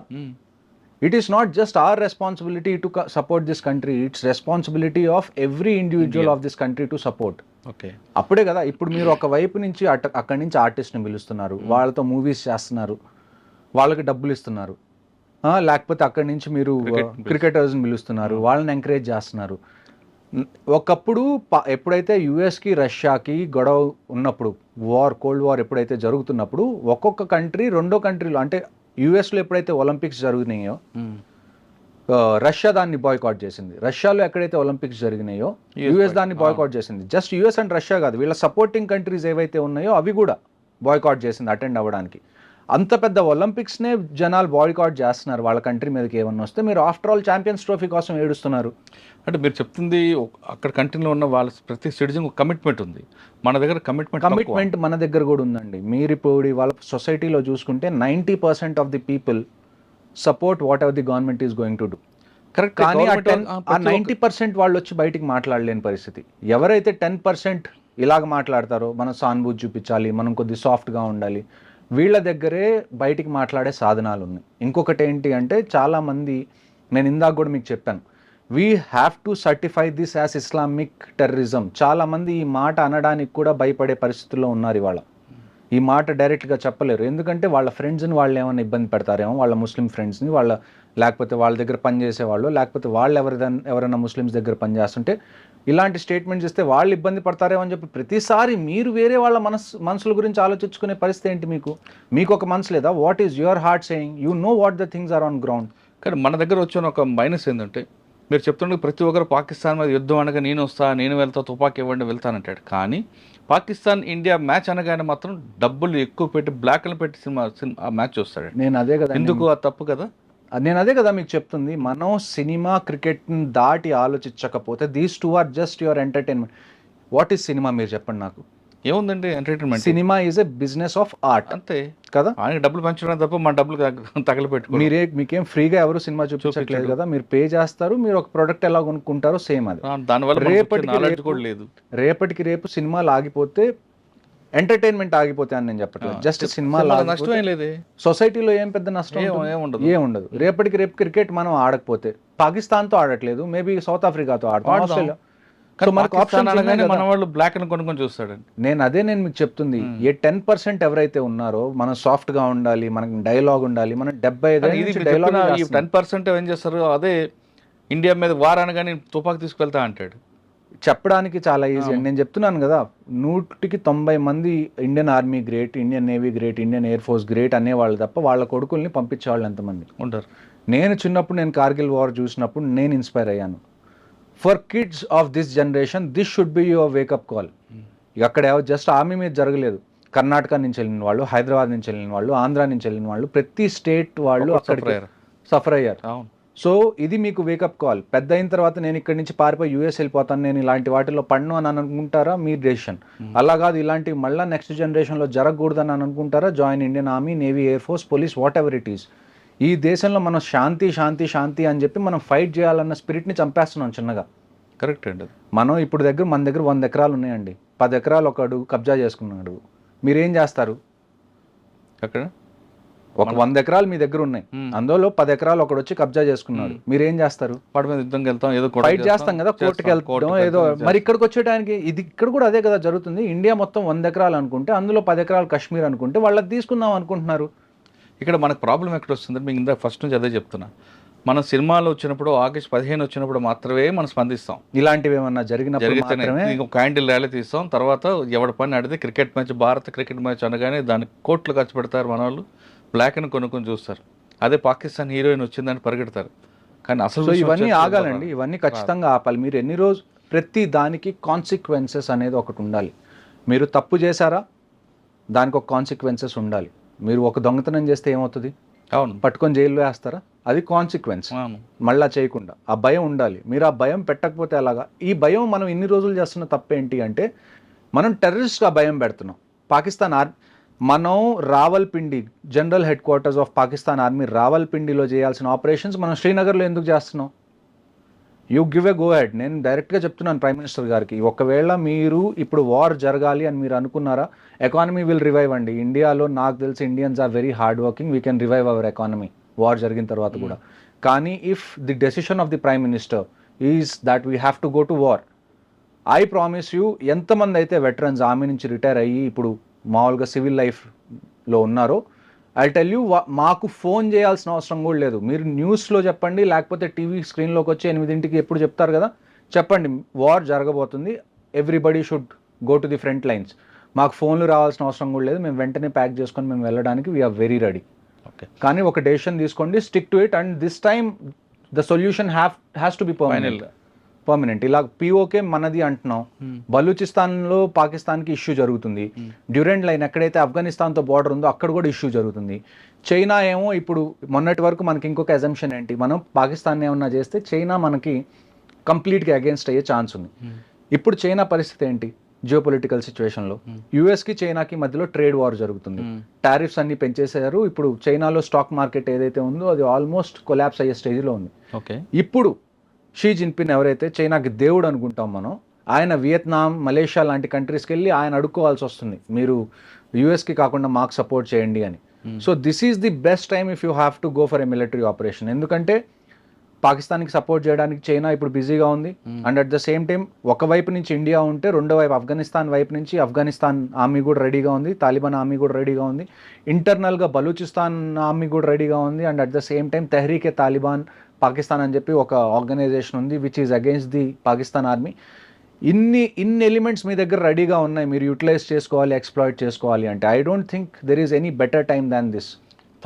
Speaker 3: It is not just our responsibility to support this country, it's responsibility of every individual of this country to support.
Speaker 2: Okay,
Speaker 3: అప్పుడే కదా. ఇప్పుడు మీరు ఒక వైపు నుంచి అక్కడి నుంచి ఆర్టిస్ట్ని పిలుస్తున్నారు, వాళ్ళతో మూవీస్ చేస్తున్నారు, వాళ్ళకి డబ్బులు ఇస్తున్నారు, లేకపోతే అక్కడి నుంచి మీరు క్రికెటర్స్ని పిలుస్తున్నారు, వాళ్ళని ఎంకరేజ్ చేస్తున్నారు. ఒకప్పుడు ఎప్పుడైతే యుఎస్కి రష్యాకి గొడవ ఉన్నప్పుడు, కోల్డ్ వార్ ఎప్పుడైతే జరుగుతున్నప్పుడు, ఒక్కొక్క కంట్రీ రెండో కంట్రీలో, అంటే యుఎస్లో ఎప్పుడైతే ఒలింపిక్స్ జరిగినాయో రష్యా దాన్ని బాయ్కాట్ చేసింది. రష్యాలో ఎక్కడైతే ఒలింపిక్స్ జరిగినాయో యుఎస్ దాన్ని బాయ్కాట్ చేసింది. జస్ట్ యుఎస్ అండ్ రష్యా కాదు, వీళ్ళ సపోర్టింగ్ కంట్రీస్ ఏవైతే ఉన్నాయో అవి కూడా బాయ్కాట్ చేసింది అటెండ్ అవ్వడానికి. అంత పెద్ద ఒలింపిక్స్నే జనాలు బాయ్కాట్ చేస్తున్నారు వాళ్ళ కంట్రీ మీదకి ఏమన్నా వస్తే. మీరు ఆఫ్టర్ ఆల్ ఛాంపియన్స్ ట్రోఫీ కోసం ఏడుస్తున్నారు.
Speaker 2: అంటే మీరు చెప్తుంది అక్కడ కంట్రీలో ఉన్న వాళ్ళ ప్రతి సిటిజన్ కమిట్మెంట్ ఉంది, మన దగ్గర కమిట్మెంట్
Speaker 3: మన దగ్గర కూడా ఉందండి. మీరు ఇప్పుడు వాళ్ళ సొసైటీలో చూసుకుంటే 90% of the people support what ever the government is going to do.
Speaker 2: Correct.
Speaker 3: కానీ ఆ 90% వాళ్ళు వచ్చి బయటికి మాట్లాడలేని పరిస్థితి. ఎవరైతే 10% ఇలాగ మాట్లాడతారో మనం సానుభూతి చూపించాలి, మనం కొద్ది సాఫ్ట్గా ఉండాలి, వీళ్ళ దగ్గరే బయటికి మాట్లాడే సాధనాలు ఉన్నాయి. ఇంకొకటి ఏంటి అంటే చాలామంది, నేను ఇందాక కూడా మీకు చెప్పాను, we have to certify this as Islamic terrorism. చాలామంది ఈ మాట అనడానికి కూడా భయపడే పరిస్థితుల్లో ఉన్నారు ఇవాళ. ఈ మాట డైరెక్ట్గా చెప్పలేరు, ఎందుకంటే వాళ్ళ ఫ్రెండ్స్ని వాళ్ళు ఏమైనా ఇబ్బంది పెడతారేమో, వాళ్ళ ముస్లిం ఫ్రెండ్స్ని, లేకపోతే వాళ్ళ దగ్గర పనిచేసేవాళ్ళు, లేకపోతే వాళ్ళు ఎవరైనా ముస్లిమ్స్ దగ్గర పనిచేస్తుంటే ఇలాంటి స్టేట్మెంట్స్ ఇస్తే వాళ్ళు ఇబ్బంది పడతారేమో అని చెప్పి ప్రతిసారి మీరు వేరే వాళ్ళ మనసుల గురించి ఆలోచించుకునే పరిస్థితి ఏంటి? మీకు ఒక మనసు లేదా? What is your heart saying? You know what the things are on ground.
Speaker 2: కానీ మన దగ్గర వచ్చిన ఒక మైనస్ ఏంటంటే, మీరు చెప్తుండే ప్రతి ఒక్కరు పాకిస్తాన్ మీద యుద్ధం అనగా నేను వెళ్తా, తుపాకీ ఇవ్వండి వెళ్తానంటాడు. కానీ పాకిస్తాన్ ఇండియా మ్యాచ్ అనగానే మాత్రం డబ్బులు ఎక్కువ పెట్టి బ్లాక్లు పెట్టి సినిమా ఆ మ్యాచ్ చూస్తాడు.
Speaker 3: నేను అదే కదా,
Speaker 2: ఎందుకు ఆ తప్పు కదా,
Speaker 3: నేను అదే కదా మీకు చెప్తుంది. మనం సినిమా క్రికెట్ని దాటి ఆలోచించకపోతే these two are just your entertainment. What is cinema మీరు చెప్పండి నాకు.
Speaker 2: ఏముందండి entertainment?
Speaker 3: Cinema is a business of art,
Speaker 2: అంతే
Speaker 3: కదా.
Speaker 2: ఆయనకి డబ్బులు పంచడం తప్ప మన డబ్బులు తగలపెట్టుకో.
Speaker 3: మీకేం ఫ్రీగా ఎవరు సినిమా చూపించట్లేదు కదా, మీరు పే చేస్తారు, మీరు ఒక ప్రోడక్ట్ ఎలా కొనుక్కుంటారో సేమ్ అది.
Speaker 2: దానివల్ల లేదు.
Speaker 3: రేపటికి రేపు సినిమాలు ఆగిపోతే ఎంటర్టైన్మెంట్ ఆగిపోతే అని నేను చెప్పట్లేదు, జస్ట్ సినిమా
Speaker 2: నష్టం లేదు.
Speaker 3: సొసైటీలో ఏం పెద్ద నష్టం ఏముండదు. రేపటికి రేపు క్రికెట్ మనం ఆడకపోతే పాకిస్తాన్తో ఆడట్లేదు, మేబీ సౌత్ ఆఫ్రికాతో ఆడతాం.
Speaker 2: మన వాళ్ళు బ్లాక్ అని కొనుక్కొని చూస్తాడండి.
Speaker 3: నేను మీకు చెప్తుంది, ఏ 10% ఎవరైతే ఉన్నారో మనం సాఫ్ట్ గా ఉండాలి, మనకి డైలాగ్ ఉండాలి, మనం 75 డైలాగ్.
Speaker 2: 10% ఏం చేస్తారు, అదే ఇండియా మీద వార్ అనగానే తుపాకు తీసుకువెళ్తా అంటాడు.
Speaker 3: చెప్పడానికి చాలా ఈజీ అండి. నేను చెప్తున్నాను కదా, 100కి 90 మంది Indian army great, Indian navy great, Indian air force great అనేవాళ్ళు తప్ప వాళ్ళ కొడుకుల్ని పంపించేవాళ్ళు ఎంతమంది
Speaker 2: ఉంటారు?
Speaker 3: నేను చిన్నప్పుడు నేను కార్గిల్ వార్ చూసినప్పుడు నేను ఇన్స్పైర్ అయ్యాను. For kids of this generation this should be your wake up call. అక్కడ జస్ట్ ఆర్మీ మీద జరగలేదు, కర్ణాటక నుంచి వెళ్ళిన వాళ్ళు, హైదరాబాద్ నుంచి వెళ్ళిన వాళ్ళు, ఆంధ్ర నుంచి వెళ్ళిన వాళ్ళు, ప్రతి స్టేట్ వాళ్ళు అక్కడికి సఫర్ అయ్యారు. సో ఇది మీకు వేకప్ కాల్. పెద్ద అయిన తర్వాత నేను ఇక్కడి నుంచి పారిపోయి యూఎస్ వెళ్ళిపోతాను, నేను ఇలాంటి వాటిలో పడను అని అనుకుంటారా, మీ డెసిషన్. అలా కాదు, ఇలాంటివి మళ్ళీ నెక్స్ట్ జనరేషన్లో జరగకూడదని అనుకుంటారా, join Indian army, navy, air force, police, what ever it is. ఈ దేశంలో మనం శాంతి శాంతి శాంతి అని చెప్పి మనం ఫైట్ చేయాలన్న స్పిరిట్ని చంపేస్తున్నాం చిన్నగా.
Speaker 2: కరెక్ట్ అండి.
Speaker 3: మనం ఇప్పుడు మన దగ్గర 100 ఎకరాలు ఉన్నాయండి, 10 ఎకరాలు ఒకడు కబ్జా చేసుకున్నాడు, మీరేం చేస్తారు?
Speaker 2: అక్కడ
Speaker 3: ఒక 100 ఎకరాలు మీ దగ్గర ఉన్నాయి, అందులో 10 ఎకరాలు ఒకడు వచ్చి కబ్జా చేసుకున్నాడు, మీరేం చేస్తారు?
Speaker 2: వాడి మీద యుద్ధంకి వెళ్తాం, ఏదో
Speaker 3: ఫైట్ చేస్తాం కదా, కోర్టుకి వెళ్తాం ఏదో. మరి ఇక్కడికి వచ్చేటానికి ఇక్కడ కూడా అదే కదా జరుగుతుంది. ఇండియా మొత్తం 100 ఎకరాలు అనుకుంటే అందులో 10 ఎకరాలు కాశ్మీర్ అనుకుంటే వాళ్ళకి తీసుకుందాం అనుకుంటున్నారు.
Speaker 2: ఇక్కడ మనకు ప్రాబ్లం ఎక్కడ వస్తుంది? మీకు ఇందాక ఫస్ట్ నుంచి అదే చెప్తున్నా, మన సినిమాలు వచ్చినప్పుడు ఆగస్ట్ 15 వచ్చినప్పుడు మాత్రమే మనం స్పందిస్తాం.
Speaker 3: ఇలాంటివి ఏమన్నా జరిగితే
Speaker 2: క్యాండిల్ ర్యాలీ తీస్తాం, తర్వాత ఎవరి పని అడిగితే క్రికెట్ మ్యాచ్, భారత క్రికెట్ మ్యాచ్ అనగానే దానికి కోట్లు ఖర్చు పెడతారు మన వాళ్ళు, బ్లాక్ అని కొనుక్కొని చూస్తారు. అదే పాకిస్తాన్ హీరోయిన్ వచ్చిందని పరిగెడతారు. కానీ అసలు
Speaker 3: ఇవన్నీ ఆగాలండి, ఇవన్నీ ఖచ్చితంగా ఆపాలి. మీరు ఎన్ని రోజు ప్రతి దానికి కాన్సిక్వెన్సెస్ అనేది ఒకటి ఉండాలి. మీరు తప్పు చేశారా, దానికి ఒక కాన్సిక్వెన్సెస్ ఉండాలి. మీరు ఒక దొంగతనం చేస్తే ఏమవుతుంది?
Speaker 2: అవును,
Speaker 3: పట్టుకొని జైల్లో వేస్తారా? అది కాన్సిక్వెన్స్. మళ్ళా చేయకుండా ఆ భయం ఉండాలి. మీరు ఆ భయం పెట్టకపోతే అలాగా. ఈ భయం మనం ఇన్ని రోజులు చేస్తున్న తప్పేంటి అంటే, మనం టెర్రరిస్ట్గా భయం పెడుతున్నాం. పాకిస్తాన్ మనం Rawalpindi, general headquarters of Pakistan army రావల్పిండిలో చేయాల్సిన ఆపరేషన్స్ మనం శ్రీనగర్లో ఎందుకు చేస్తున్నాం? You give a go ahead డైరెక్ట్గా చెప్తున్నాను ప్రైమ్ మినిస్టర్ గారికి, ఒకవేళ మీరు ఇప్పుడు వార్ జరగాలి అని మీరు అనుకున్నారా, ఎకానమీ విల్ రివైవ్ అండి. ఇండియాలో నాకు తెలిసి Indians are very hard working, we can revive our economy war జరిగిన తర్వాత కూడా. కానీ if the decision of the prime minister is that we have to go to war, I promise you, ఎంతమంది అయితే వెటరన్స్ ఆర్మీ నుంచి retire అయ్యి ఇప్పుడు మామూలుగా సివిల్ లైఫ్లో ఉన్నారో, ఐ టెల్ యూ, మాకు ఫోన్ చేయాల్సిన అవసరం కూడా లేదు. మీరు న్యూస్లో చెప్పండి, లేకపోతే టీవీ స్క్రీన్లోకి వచ్చి 8ంటికి ఎప్పుడు చెప్తారు కదా, చెప్పండి వార్ జరగబోతుంది, everybody should go to the front lines. మాకు ఫోన్లు రావాల్సిన అవసరం కూడా లేదు, మేము వెంటనే ప్యాక్ చేసుకొని మేము వెళ్ళడానికి వీఆర్ వెరీ రెడీ.
Speaker 2: ఓకే,
Speaker 3: కానీ ఒక డెసిషన్ తీసుకోండి, stick to it, and this time the solution has to be permanent. ఇలా పిఓకే మనది అంటున్నాం, బలూచిస్తాన్లో పాకిస్తాన్కి ఇష్యూ జరుగుతుంది, డ్యూరెంట్ లైన్ ఎక్కడైతే ఆఫ్ఘనిస్తాన్తో బార్డర్ ఉందో అక్కడ కూడా ఇష్యూ జరుగుతుంది. చైనా ఏమో ఇప్పుడు మొన్నటి వరకు మనకి ఇంకొక అజంప్షన్ ఏంటి, మనం పాకిస్తాన్ ఏమన్నా చేస్తే చైనా మనకి కంప్లీట్గా అగేన్స్ట్ అయ్యే ఛాన్స్ ఉంది. ఇప్పుడు చైనా పరిస్థితి ఏంటి? జియో పొలిటికల్ సిచ్యువేషన్లో యూఎస్కి చైనాకి మధ్యలో ట్రేడ్ వార్ జరుగుతుంది. టారిఫ్స్ అన్ని పెంచేశారు. ఇప్పుడు చైనాలో స్టాక్ మార్కెట్ ఏదైతే ఉందో అది ఆల్మోస్ట్ కొలాప్స్ అయ్యే స్టేజ్లో ఉంది.
Speaker 2: ఓకే,
Speaker 3: ఇప్పుడు షీ జిన్పిన్ ఎవరైతే చైనాకి దేవుడు అనుకుంటాం మనం, ఆయన వియత్నాం, మలేషియా లాంటి కంట్రీస్కి వెళ్ళి ఆయన అడుక్కోవాల్సి వస్తుంది, మీరు యూఎస్కి కాకుండా మాకు సపోర్ట్ చేయండి అని. So this is the best time if you have to go for a military operation. ఎందుకంటే పాకిస్తాన్కి సపోర్ట్ చేయడానికి చైనా ఇప్పుడు బిజీగా ఉంది. And at the same time ఒకవైపు నుంచి ఇండియా ఉంటే రెండో వైపు ఆఫ్ఘనిస్తాన్ వైపు నుంచి ఆఫ్ఘనిస్తాన్ ఆర్మీ కూడా రెడీగా ఉంది, తాలిబాన్ ఆర్మీ కూడా రెడీగా ఉంది, ఇంటర్నల్గా బలూచిస్తాన్ ఆర్మీ కూడా రెడీగా ఉంది. And at the same time Tehrik Taliban Pakistan అని చెప్పి ఒక ఆర్గనైజేషన్ ఉంది which is against the Pakistan army. ఇన్ని ఎలిమెంట్స్ మీ దగ్గర రెడీగా ఉన్నాయి, మీరు యూటిలైజ్ చేసుకోవాలి, ఎక్స్ప్లాయిట్ చేసుకోవాలి అంటే I don't think there is any better time than this.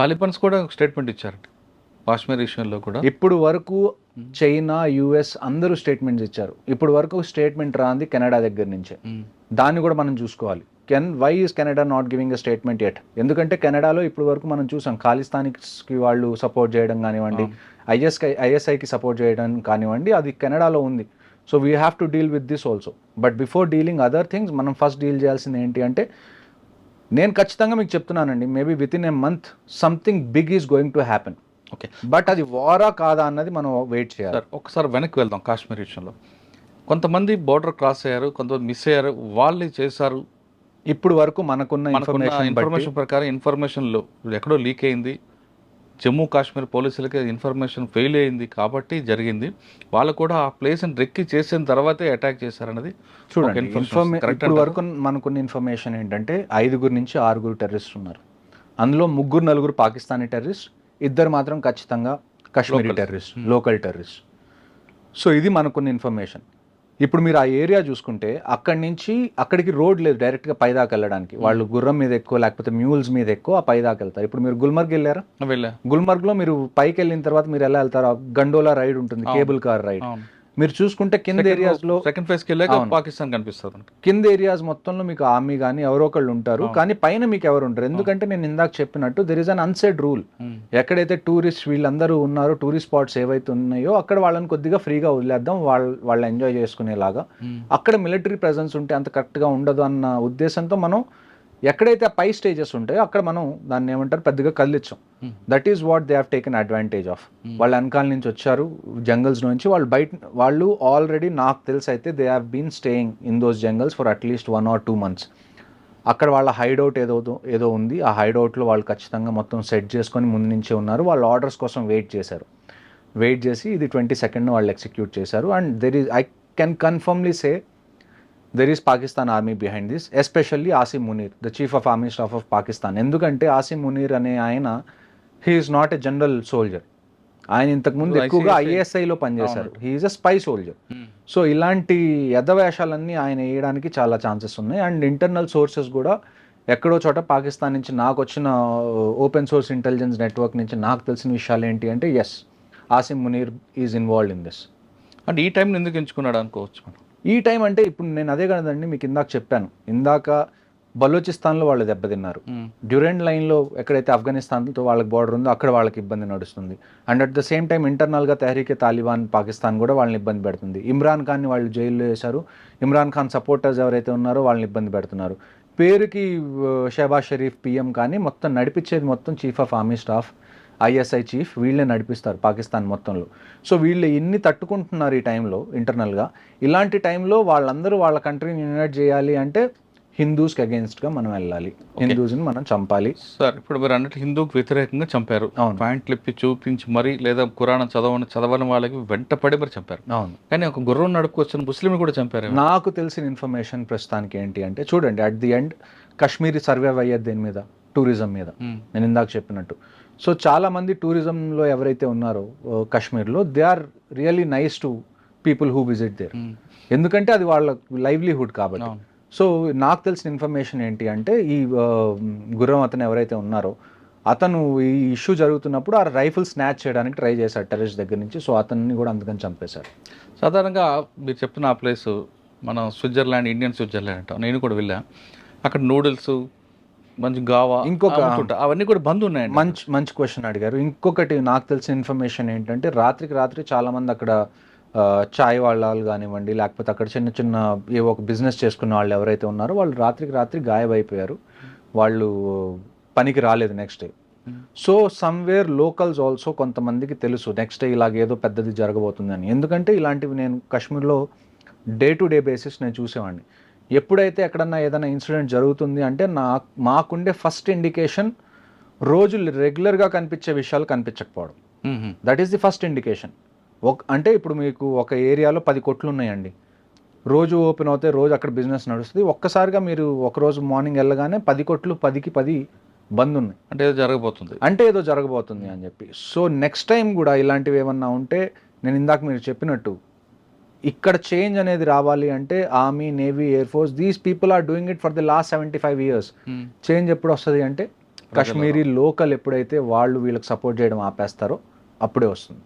Speaker 2: Talibans కూడా స్టేట్మెంట్ ఇచ్చారంట కాశ్మీర్ విషయంలో కూడా.
Speaker 3: ఇప్పుడు వరకు చైనా, యుఎస్ అందరూ స్టేట్మెంట్స్ ఇచ్చారు. ఇప్పుడు వరకు స్టేట్మెంట్ రాంది కెనడా దగ్గర నుంచే. దాన్ని కూడా మనం చూసుకోవాలి. Why is Canada not giving a statement at? ఎందుకంటే కెనడాలో ఇప్పుడు వరకు మనం చూసాం ఖాళిస్తాన్కి వాళ్ళు సపోర్ట్ చేయడం కానివ్వండి, ఐఎస్ఐకి సపోర్ట్ చేయడం కానివ్వండి, అది కెనడాలో ఉంది. So we have to deal with this also. But before dealing other things మనం ఫస్ట్ డీల్ చేయాల్సింది ఏంటి అంటే, నేను ఖచ్చితంగా మీకు చెప్తున్నానండి, maybe with in a month something big is going to happen.
Speaker 2: Okay,
Speaker 3: but అది వారా కాదా అన్నది మనం వెయిట్ చేయాలి.
Speaker 2: సార్ ఒకసారి వెనక్కి వెళ్దాం. కాశ్మీర్ విషయంలో కొంతమంది బోర్డర్ క్రాస్ అయ్యారు, కొంతమంది మిస్ అయ్యారు, వాళ్ళే చేశారు.
Speaker 3: ఇప్పుడు వరకు మనకున్న
Speaker 2: ఇన్ఫర్మేషన్ ప్రకారం ఇన్ఫర్మేషన్లో ఎక్కడో లీక్ అయింది, జమ్మూ కాశ్మీర్ పోలీసులకి ఇన్ఫర్మేషన్ ఫెయిల్ అయింది కాబట్టి జరిగింది. వాళ్ళు కూడా ఆ ప్లేస్ని రెక్కి చేసిన తర్వాతే అటాక్ చేశారన్నది
Speaker 3: చూడండి. ఇప్పుడు వరకు మనకున్న ఇన్ఫర్మేషన్ ఏంటంటే 5 నుంచి 6 టెర్రరిస్ట్ ఉన్నారు. అందులో 3-4 పాకిస్తానీ టెర్రరిస్ట్, 2 మాత్రం ఖచ్చితంగా Kashmiri terrorist, local terrorist. So ఇది మనకున్న ఇన్ఫర్మేషన్. ఇప్పుడు మీరు ఆ ఏరియా చూసుకుంటే అక్కడి నుంచి అక్కడికి రోడ్ లేదు డైరెక్ట్గా పైదాకా వెళ్ళడానికి. వాళ్ళు గుర్రం మీద ఎక్కువ లేకపోతే మ్యూల్స్ మీద ఎక్కువ ఆ పైదాకా వెళ్తారు. ఇప్పుడు మీరు గుల్మర్గ్ వెళ్ళారా? గుల్మర్గ్లో మీరు పైకి వెళ్ళిన తర్వాత మీరు ఎలా వెళ్తారు? గండోలా రైడ్ ఉంటుంది, కేబుల్ కార్ రైడ్. మీరు చూసుకుంటే కింద ఏరియాస్లో
Speaker 2: సెకండ్ ఫేజ్ కి వెళ్ళాక పాకిస్తాన్ కనిపిస్తుంది.
Speaker 3: కింద ఏరియాస్ మొత్తంలో మీకు ఆర్మీ కానీ ఎవరో ఒకళ్ళు ఉంటారు, కానీ పైన మీకు ఎవరు ఉంటారు. ఎందుకంటే నేను ఇందాక చెప్పినట్టు there is an unsaid rule. ఎక్కడైతే టూరిస్ట్ వీళ్ళందరూ ఉన్నారో, టూరిస్ట్ స్పాట్స్ ఏవైతే ఉన్నాయో అక్కడ వాళ్ళని కొద్దిగా ఫ్రీగా వదిలేద్దాం, వాళ్ళు ఎంజాయ్ చేసుకునేలాగా. అక్కడ మిలిటరీ ప్రెజెన్స్ ఉంటే అంత కరెక్ట్గా ఉండదు అన్న ఉద్దేశంతో మనం ఎక్కడైతే పై స్టేజెస్ ఉంటాయో అక్కడ మనం దాన్ని ఏమంటారు పెద్దగా కదిలించాం. That is what they have taken advantage of. వాళ్ళు వెనకాల నుంచి వచ్చారు, జంగల్స్ నుంచి వాళ్ళు ఆల్రెడీ నాకు తెలిసి అయితే they have been staying in those jungles for at least 1 or 2 months. అక్కడ వాళ్ళ హైడౌట్ ఏదో ఉంది. ఆ హైడౌట్లో వాళ్ళు ఖచ్చితంగా మొత్తం సెట్ చేసుకొని ముందు నుంచే ఉన్నారు. వాళ్ళు ఆర్డర్స్ కోసం వెయిట్ చేసి ఇది 22nd వాళ్ళు ఎగ్జిక్యూట్ చేశారు. And I can కన్ఫర్మ్లీ say there is Pakistan army behind this, especially Asim Munir, the chief of army staff of Pakistan. ఎందుకంటే Asim Munir అనే ఆయన he is not a general soldier. ఆయన ఇంతకుముందు ఎక్కువగా ISIలో పనిచేశారు. he is a spy soldier. So ఇలాంటి యథవేషాలన్నీ ఆయన వేయడానికి చాలా ఛాన్సెస్ ఉన్నాయి. అండ్ ఇంటర్నల్ సోర్సెస్ కూడా ఎక్కడో చోట పాకిస్తాన్ నుంచి నాకు వచ్చిన ఓపెన్ సోర్స్ ఇంటెలిజెన్స్ నెట్వర్క్ నుంచి నాకు తెలిసిన విషయాలు ఏంటి అంటే yes, Asim Munir is involved in this.
Speaker 2: అంటే ఈ టైం ఎందుకు ఎంచుకున్నాడు అనుకోవచ్చు మనం.
Speaker 3: ఈ టైం అంటే ఇప్పుడు నేను అదే కదండి మీకు ఇందాక చెప్పాను. బలూచిస్తాన్లో వాళ్ళు దెబ్బతిన్నారు. డ్యూరెంట్ లైన్లో ఎక్కడైతే ఆఫ్ఘనిస్తాన్తో వాళ్ళకి బార్డర్ ఉందో అక్కడ వాళ్ళకి ఇబ్బంది నడుస్తుంది. And at the same time ఇంటర్నల్గా తెహ్రీకే తాలిబాన్ పాకిస్తాన్ కూడా వాళ్ళని ఇబ్బంది పెడుతుంది. ఇమ్రాన్ ఖాన్ని వాళ్ళు జైల్లో వేశారు. ఇమ్రాన్ ఖాన్ సపోర్టర్స్ ఎవరైతే ఉన్నారో వాళ్ళని ఇబ్బంది పెడుతున్నారు. పేరుకి షహబాజ్ షరీఫ్ PM, కానీ మొత్తం నడిపించేది మొత్తం chief of army staff, ISI chief, వీళ్ళే నడిపిస్తారు పాకిస్తాన్ మొత్తంలో. సో వీళ్ళు ఇన్ని తట్టుకుంటున్నారు ఈ టైంలో ఇంటర్నల్గా. ఇలాంటి టైంలో వాళ్ళందరూ వాళ్ళ కంట్రీని యునైట్ చేయాలి అంటే హిందూస్కి అగేన్స్ట్గా మనం వెళ్ళాలి, హిందూస్ని మనం చంపాలి.
Speaker 2: సార్ ఇప్పుడు మీరు అన్నట్టు హిందూకి వ్యతిరేకంగా చంపారు, పాయింట్లు ఇప్పి చూపించి మరి, లేదా పురాణం చదవని వాళ్ళకి వెంటపడి మరి చంపారు.
Speaker 3: అవును,
Speaker 2: కానీ ఒక గుర్రం నడుపుకొచ్చిన ముస్లిం కూడా చంపారు.
Speaker 3: నాకు తెలిసిన ఇన్ఫర్మేషన్ ప్రస్తుతానికి ఏంటి అంటే చూడండి, at the end Kashmiri survive అయ్యేది దేని మీద? టూరిజం మీద. నేను ఇందాక చెప్పినట్టు. సో చాలామంది టూరిజంలో ఎవరైతే ఉన్నారో కాశ్మీర్లో they are really nice to people who visit there. ఎందుకంటే అది వాళ్ళ లైవ్లీహుడ్ కాబట్టి. సో నాకు తెలిసిన ఇన్ఫర్మేషన్ ఏంటి అంటే ఈ గుర్రం అతను ఎవరైతే ఉన్నారో అతను ఈ ఇష్యూ జరుగుతున్నప్పుడు ఆ రైఫిల్ స్నాచ్ చేయడానికి ట్రై చేశాడు టెర్రరిస్ట్ దగ్గర నుంచి. సో అతన్ని కూడా అందుకని చంపేశారు.
Speaker 2: సాధారణంగా మీరు చెప్పిన ఆ ప్లేస్ మనం స్విట్జర్లాండ్, ఇండియన్ స్విట్జర్లాండ్ అంటాం. నేను కూడా వెళ్ళా. అక్కడ నూడిల్స్, మంచి గావా, ఇంకొక అవన్నీ కూడా బంద్ ఉన్నాయండి.
Speaker 3: మంచి క్వశ్చన్ అడిగారు. ఇంకొకటి నాకు తెలిసిన ఇన్ఫర్మేషన్ ఏంటంటే రాత్రికి రాత్రి చాలా మంది అక్కడ చాయ్ వాళ్ళు కానివ్వండి, లేకపోతే అక్కడ చిన్న చిన్న ఏవో ఒక బిజినెస్ చేసుకున్న వాళ్ళు ఎవరైతే ఉన్నారో వాళ్ళు రాత్రికి రాత్రి గాయమైపోయారు. వాళ్ళు పనికి రాలేదు next day. So somewhere locals also కొంతమందికి తెలుసు నెక్స్ట్ డే ఇలాగేదో పెద్దది జరగబోతుందని. ఎందుకంటే ఇలాంటివి నేను కాశ్మీర్లో డే టు డే బేసిస్ నేను చూసేవాడిని. ఎప్పుడైతే ఎక్కడన్నా ఏదైనా ఇన్సిడెంట్ జరుగుతుంది అంటే మాకుండే ఫస్ట్ ఇండికేషన్ రోజు రెగ్యులర్గా కనిపించే విషయాలు కనిపించకపోవడం. That is the first indication. అంటే ఇప్పుడు మీకు ఒక ఏరియాలో 10 కొట్లు ఉన్నాయండి, రోజు ఓపెన్ అవుతాయి, రోజు అక్కడ బిజినెస్ నడుస్తుంది. ఒక్కసారిగా మీరు ఒకరోజు మార్నింగ్ వెళ్ళగానే 10 కొట్లు 10కి 10 బంద్ ఉన్నాయి
Speaker 2: అంటే ఏదో జరగబోతుంది
Speaker 3: అని చెప్పి. సో నెక్స్ట్ టైం కూడా ఇలాంటివి ఏమన్నా ఉంటే నేను ఇందాక మీరు చెప్పినట్టు ఇక్కడ చేంజ్ అనేది రావాలి అంటే army, navy, air force, these people are doing it for the last 75 years. Change ఎప్పుడు వస్తుంది అంటే కాశ్మీరీ లోకల్ ఎప్పుడైతే వాళ్ళు వీళ్ళకి సపోర్ట్ చేయడం ఆపేస్తారో అప్పుడే వస్తుంది.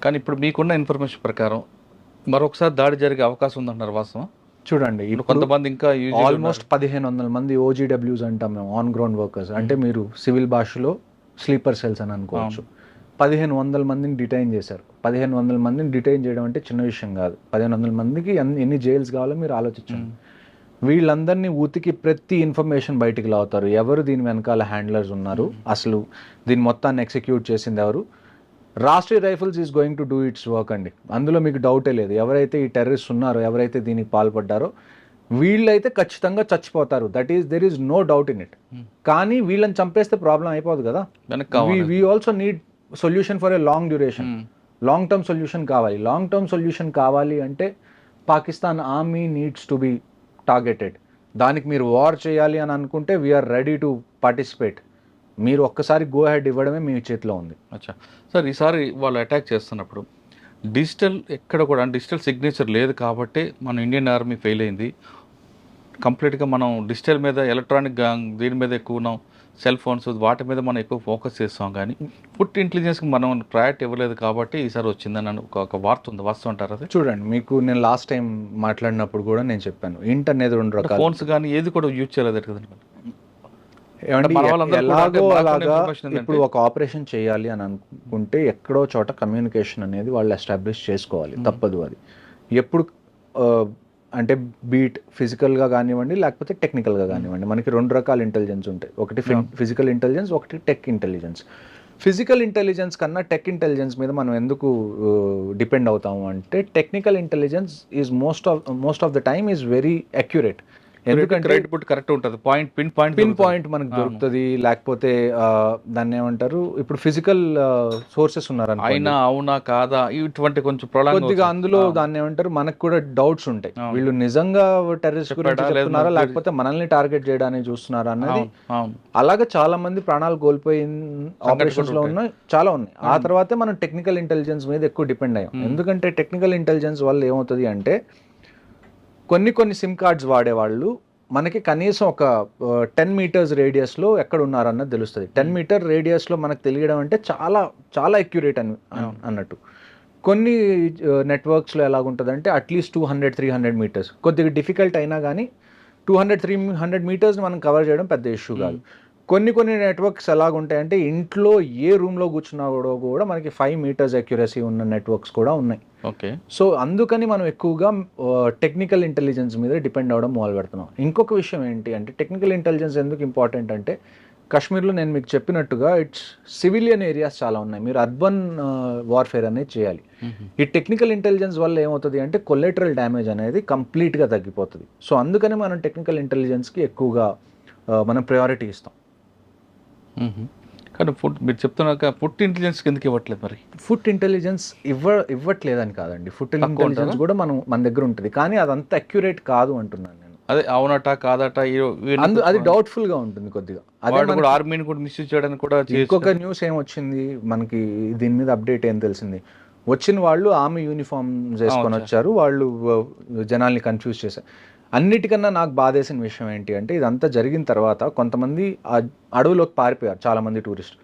Speaker 2: కానీ ఇప్పుడు మీకున్న ఇన్ఫర్మేషన్ ప్రకారం మరొకసారి దాడి జరిగే అవకాశం ఉందంటున్నారు, వాస్తవం?
Speaker 3: చూడండి, ఇప్పుడు
Speaker 2: కొంతమంది ఇంకా
Speaker 3: ఆల్మోస్ట్ 1500 మంది OGWs అంటాం మేము, ఆన్ గ్రౌండ్ వర్కర్స్. అంటే మీరు సివిల్ భాషలో స్లీపర్ సెల్స్ అని అనుకోవచ్చు. 1500 మందిని డిటైన్ చేశారు. 1500 మందిని డిటైన్ చేయడం అంటే చిన్న విషయం కాదు. 1500 మందికి ఎన్ని జైల్స్ కావాలో మీరు ఆలోచించండి. వీళ్ళందరినీ ఉతికి ప్రతి ఇన్ఫర్మేషన్ బయటికి లాగుతారు. ఎవరు దీని వెనకాల హ్యాండ్లర్స్ ఉన్నారు, అసలు దీని మొత్తాన్ని ఎగ్జిక్యూట్ చేసింది ఎవరు. Rashtriya rifles is going to do it's work అండి, అందులో మీకు డౌటే లేదు. ఎవరైతే ఈ టెర్రరిస్ట్ ఉన్నారో, ఎవరైతే దీనికి పాల్పడ్డారో వీళ్ళైతే ఖచ్చితంగా చచ్చిపోతారు. There is no doubt in it. కానీ వీళ్ళని చంపేస్తే ప్రాబ్లం అయిపోదు కదా. We also need solution for a long duration. Long term solution కావాలి. లాంగ్ టర్మ్ సొల్యూషన్ కావాలి అంటే Pakistan army needs to be targeted. దానికి మీరు వార్ చేయాలి అని అనుకుంటే వీఆర్ రెడీ టు పార్టిసిపేట్. మీరు ఒక్కసారి గో హెడ్ ఇవ్వడమే మీ చేతిలో ఉంది.
Speaker 2: అచ్చా సార్, ఈసారి వాళ్ళు అటాక్ చేస్తున్నప్పుడు డిజిటల్ ఎక్కడ కూడా డిజిటల్ సిగ్నేచర్ లేదు కాబట్టి మన ఇండియన్ ఆర్మీ ఫెయిల్ అయింది. కంప్లీట్గా మనం డిజిటల్ మీద, ఎలక్ట్రానిక్ దీని మీద ఎక్కువ ఉన్నాం, సెల్ ఫోన్స్ వాటి మీద మనం ఎక్కువ ఫోకస్ చేస్తాం. కానీ ఫుడ్ ఇంటెలిజెన్స్కి మనం ప్రయారిటీ ఇవ్వలేదు కాబట్టి ఈసారి వచ్చిందని ఒక వార్త ఉంది, వాస్తవం అంటారు అది?
Speaker 3: చూడండి, మీకు నేను లాస్ట్ టైం మాట్లాడినప్పుడు కూడా నేను చెప్పాను, ఇంట్ అనేది 2 రకాల.
Speaker 2: ఫోన్స్ కానీ ఏది కూడా యూజ్ చేయలేదు కదండి.
Speaker 3: ఎలాగో అలాగా ఇప్పుడు ఒక ఆపరేషన్ చేయాలి అని అనుకుంటే ఎక్కడో చోట కమ్యూనికేషన్ అనేది వాళ్ళు ఎస్టాబ్లిష్ చేసుకోవాలి, తప్పదు అది. ఎప్పుడు అంటే బీట్ ఫిజికల్గా కానివ్వండి, లేకపోతే టెక్నికల్గా కానివ్వండి, మనకి 2 రకాల ఇంటెలిజెన్స్ ఉంటాయి. ఒకటి ఫిజికల్ ఇంటెలిజెన్స్, ఒకటి టెక్ ఇంటెలిజెన్స్. ఫిజికల్ ఇంటెలిజెన్స్ కన్నా టెక్ ఇంటెలిజెన్స్ మీద మనం ఎందుకు డిపెండ్ అవుతాము అంటే technical intelligence is most of the time is very accurate. ఎందుకంటే
Speaker 2: కరెక్ట్ ఉంటుంది, పిన్ పాయింట్
Speaker 3: మనకు దొరుకుతుంది. లేకపోతే దాన్ని ఏమంటారు, ఇప్పుడు ఫిజికల్ సోర్సెస్ ఉన్నారు
Speaker 2: అయినా అవునా కాదా ఇటువంటి కొంచెం
Speaker 3: కొద్దిగా అందులో దాన్ని ఏమంటారు, మనకు కూడా డౌట్స్ ఉంటాయి. వీళ్ళు నిజంగా టెర్రరిస్ట్ గురించి చెప్తున్నారా లేకపోతే మనల్ని టార్గెట్ చేయడానికి చూస్తున్నారా అన్నది. అలాగే చాలా మంది ప్రాణాలు కోల్పోయిన ఆపరేషన్స్ లో చాలా ఉన్నాయి. ఆ తర్వాతే మనం టెక్నికల్ ఇంటెలిజెన్స్ మీద ఎక్కువ డిపెండ్ అయ్యాం. ఎందుకంటే టెక్నికల్ ఇంటెలిజెన్స్ వల్ల ఏమవుతుంది అంటే కొన్ని సిమ్ కార్డ్స్ వాడేవాళ్ళు మనకి కనీసం ఒక 10 meters రేడియస్లో ఎక్కడ ఉన్నారన్నది తెలుస్తుంది. 10 meter రేడియస్లో మనకు తెలియడం అంటే చాలా చాలా అక్యురేట్ అన్నట్టు. కొన్ని నెట్వర్క్స్లో ఎలాగుంటుందంటే అట్లీస్ట్ 200-300 meters, కొద్దిగా డిఫికల్ట్ అయినా కానీ 200-300 meters మనం కవర్ చేయడం పెద్ద ఇష్యూ కాదు. కొన్ని నెట్వర్క్స్ ఎలాగుంటాయంటే ఇంట్లో ఏ రూమ్లో కూర్చున్నా కూడా మనకి 5 meters అక్యురసీ ఉన్న నెట్వర్క్స్ కూడా ఉన్నాయి.
Speaker 2: ఓకే.
Speaker 3: సో అందుకని మనం ఎక్కువగా టెక్నికల్ ఇంటెలిజెన్స్ మీద డిపెండ్ అవ్వడం మొదలు పెడుతున్నాం. ఇంకొక విషయం ఏంటి అంటే టెక్నికల్ ఇంటెలిజెన్స్ ఎందుకు ఇంపార్టెంట్ అంటే కాశ్మీర్లో నేను మీకు చెప్పినట్టుగా ఇట్స్ సివిలియన్ ఏరియాస్ చాలా ఉన్నాయి. మీరు అర్బన్ వార్ఫేర్ అనేది చేయాలి. ఈ టెక్నికల్ ఇంటెలిజెన్స్ వల్ల ఏమవుతుంది అంటే కొలెటరల్ డ్యామేజ్ అనేది కంప్లీట్గా తగ్గిపోతుంది. సో అందుకని మనం టెక్నికల్ ఇంటెలిజెన్స్కి ఎక్కువగా మనం ప్రయారిటీ ఇస్తాం.
Speaker 2: కానీ మీరు చెప్తున్నాక ఫుడ్ ఇంటెలిజెన్స్ ఎందుకు ఇవ్వట్లేదు? మరి
Speaker 3: ఫుడ్ ఇంటెలిజెన్స్ ఇవ్వట్లేదని కాదండి, ఫుడ్ ఇంటెలిజెన్స్ కూడా మన దగ్గర ఉంటుంది. కానీ అదంతా అక్యురేట్ కాదు అంటున్నాను నేను.
Speaker 2: అదే అవునట కాదట
Speaker 3: అది డౌట్ఫుల్ గా ఉంటుంది కొద్దిగా.
Speaker 2: ఆర్మీని కూడా మిస్యూజ్ చేయడానికి కూడా.
Speaker 3: ఇంకొక న్యూస్ ఏమొచ్చింది మనకి దీని మీద అప్డేట్ ఏం తెలిసింది, వచ్చిన వాళ్ళు ఆర్మీ యూనిఫామ్ వేసుకొని వచ్చారు, వాళ్ళు జనాల్ని కన్ఫ్యూజ్ చేశారు. అన్నిటికన్నా నాకు బాధేసిన విషయం ఏంటి అంటే ఇదంతా జరిగిన తర్వాత కొంతమంది అడవులోకి పారిపోయారు చాలామంది టూరిస్ట్.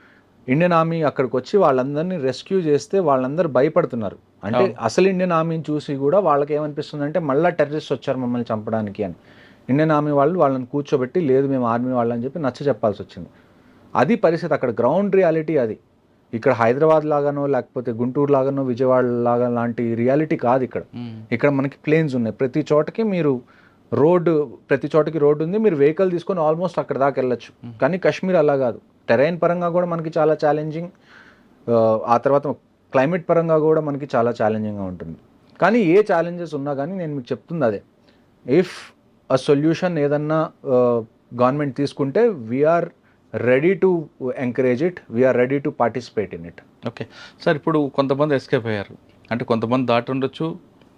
Speaker 3: ఇండియన్ ఆర్మీ అక్కడికి వచ్చి వాళ్ళందరినీ రెస్క్యూ చేస్తే వాళ్ళందరూ భయపడుతున్నారు. అంటే అసలు ఇండియన్ ఆర్మీని చూసి కూడా వాళ్ళకి ఏమనిపిస్తుంది అంటే మళ్ళీ టెర్రరిస్ట్ వచ్చారు మమ్మల్ని చంపడానికి అని. ఇండియన్ ఆర్మీ వాళ్ళని కూర్చోబెట్టి లేదు మేము ఆర్మీ వాళ్ళని చెప్పి నచ్చ చెప్పాల్సి వచ్చింది. అది పరిస్థితి, అక్కడ గ్రౌండ్ రియాలిటీ అది. ఇక్కడ హైదరాబాద్ లాగానో లేకపోతే గుంటూరు లాగానో విజయవాడ లాగా లాంటి రియాలిటీ కాదు ఇక్కడ. ఇక్కడ మనకి ప్లేన్స్ ఉన్నాయి, ప్రతి చోటకి మీరు ప్రతి చోటకి రోడ్డు ఉంది, మీరు వెహికల్ తీసుకొని ఆల్మోస్ట్ అక్కడ దాకా వెళ్ళొచ్చు. కానీ కాశ్మీర్ అలా కాదు, టెరైన్ పరంగా కూడా మనకి చాలా ఛాలెంజింగ్, ఆ తర్వాత క్లైమేట్ పరంగా కూడా మనకి చాలా ఛాలెంజింగ్గా ఉంటుంది. కానీ ఏ ఛాలెంజెస్ ఉన్నా కానీ నేను మీకు చెప్తుంది అదే, ఇఫ్ అ సొల్యూషన్ ఏదన్నా గవర్నమెంట్ తీసుకుంటే we are ready to encourage it, we are ready to participate in it.
Speaker 2: Okay sir, ఇప్పుడు కొంతమంది ఎస్కేప్ అయ్యారు అంటే కొంతమంది దాటి ఉండొచ్చు,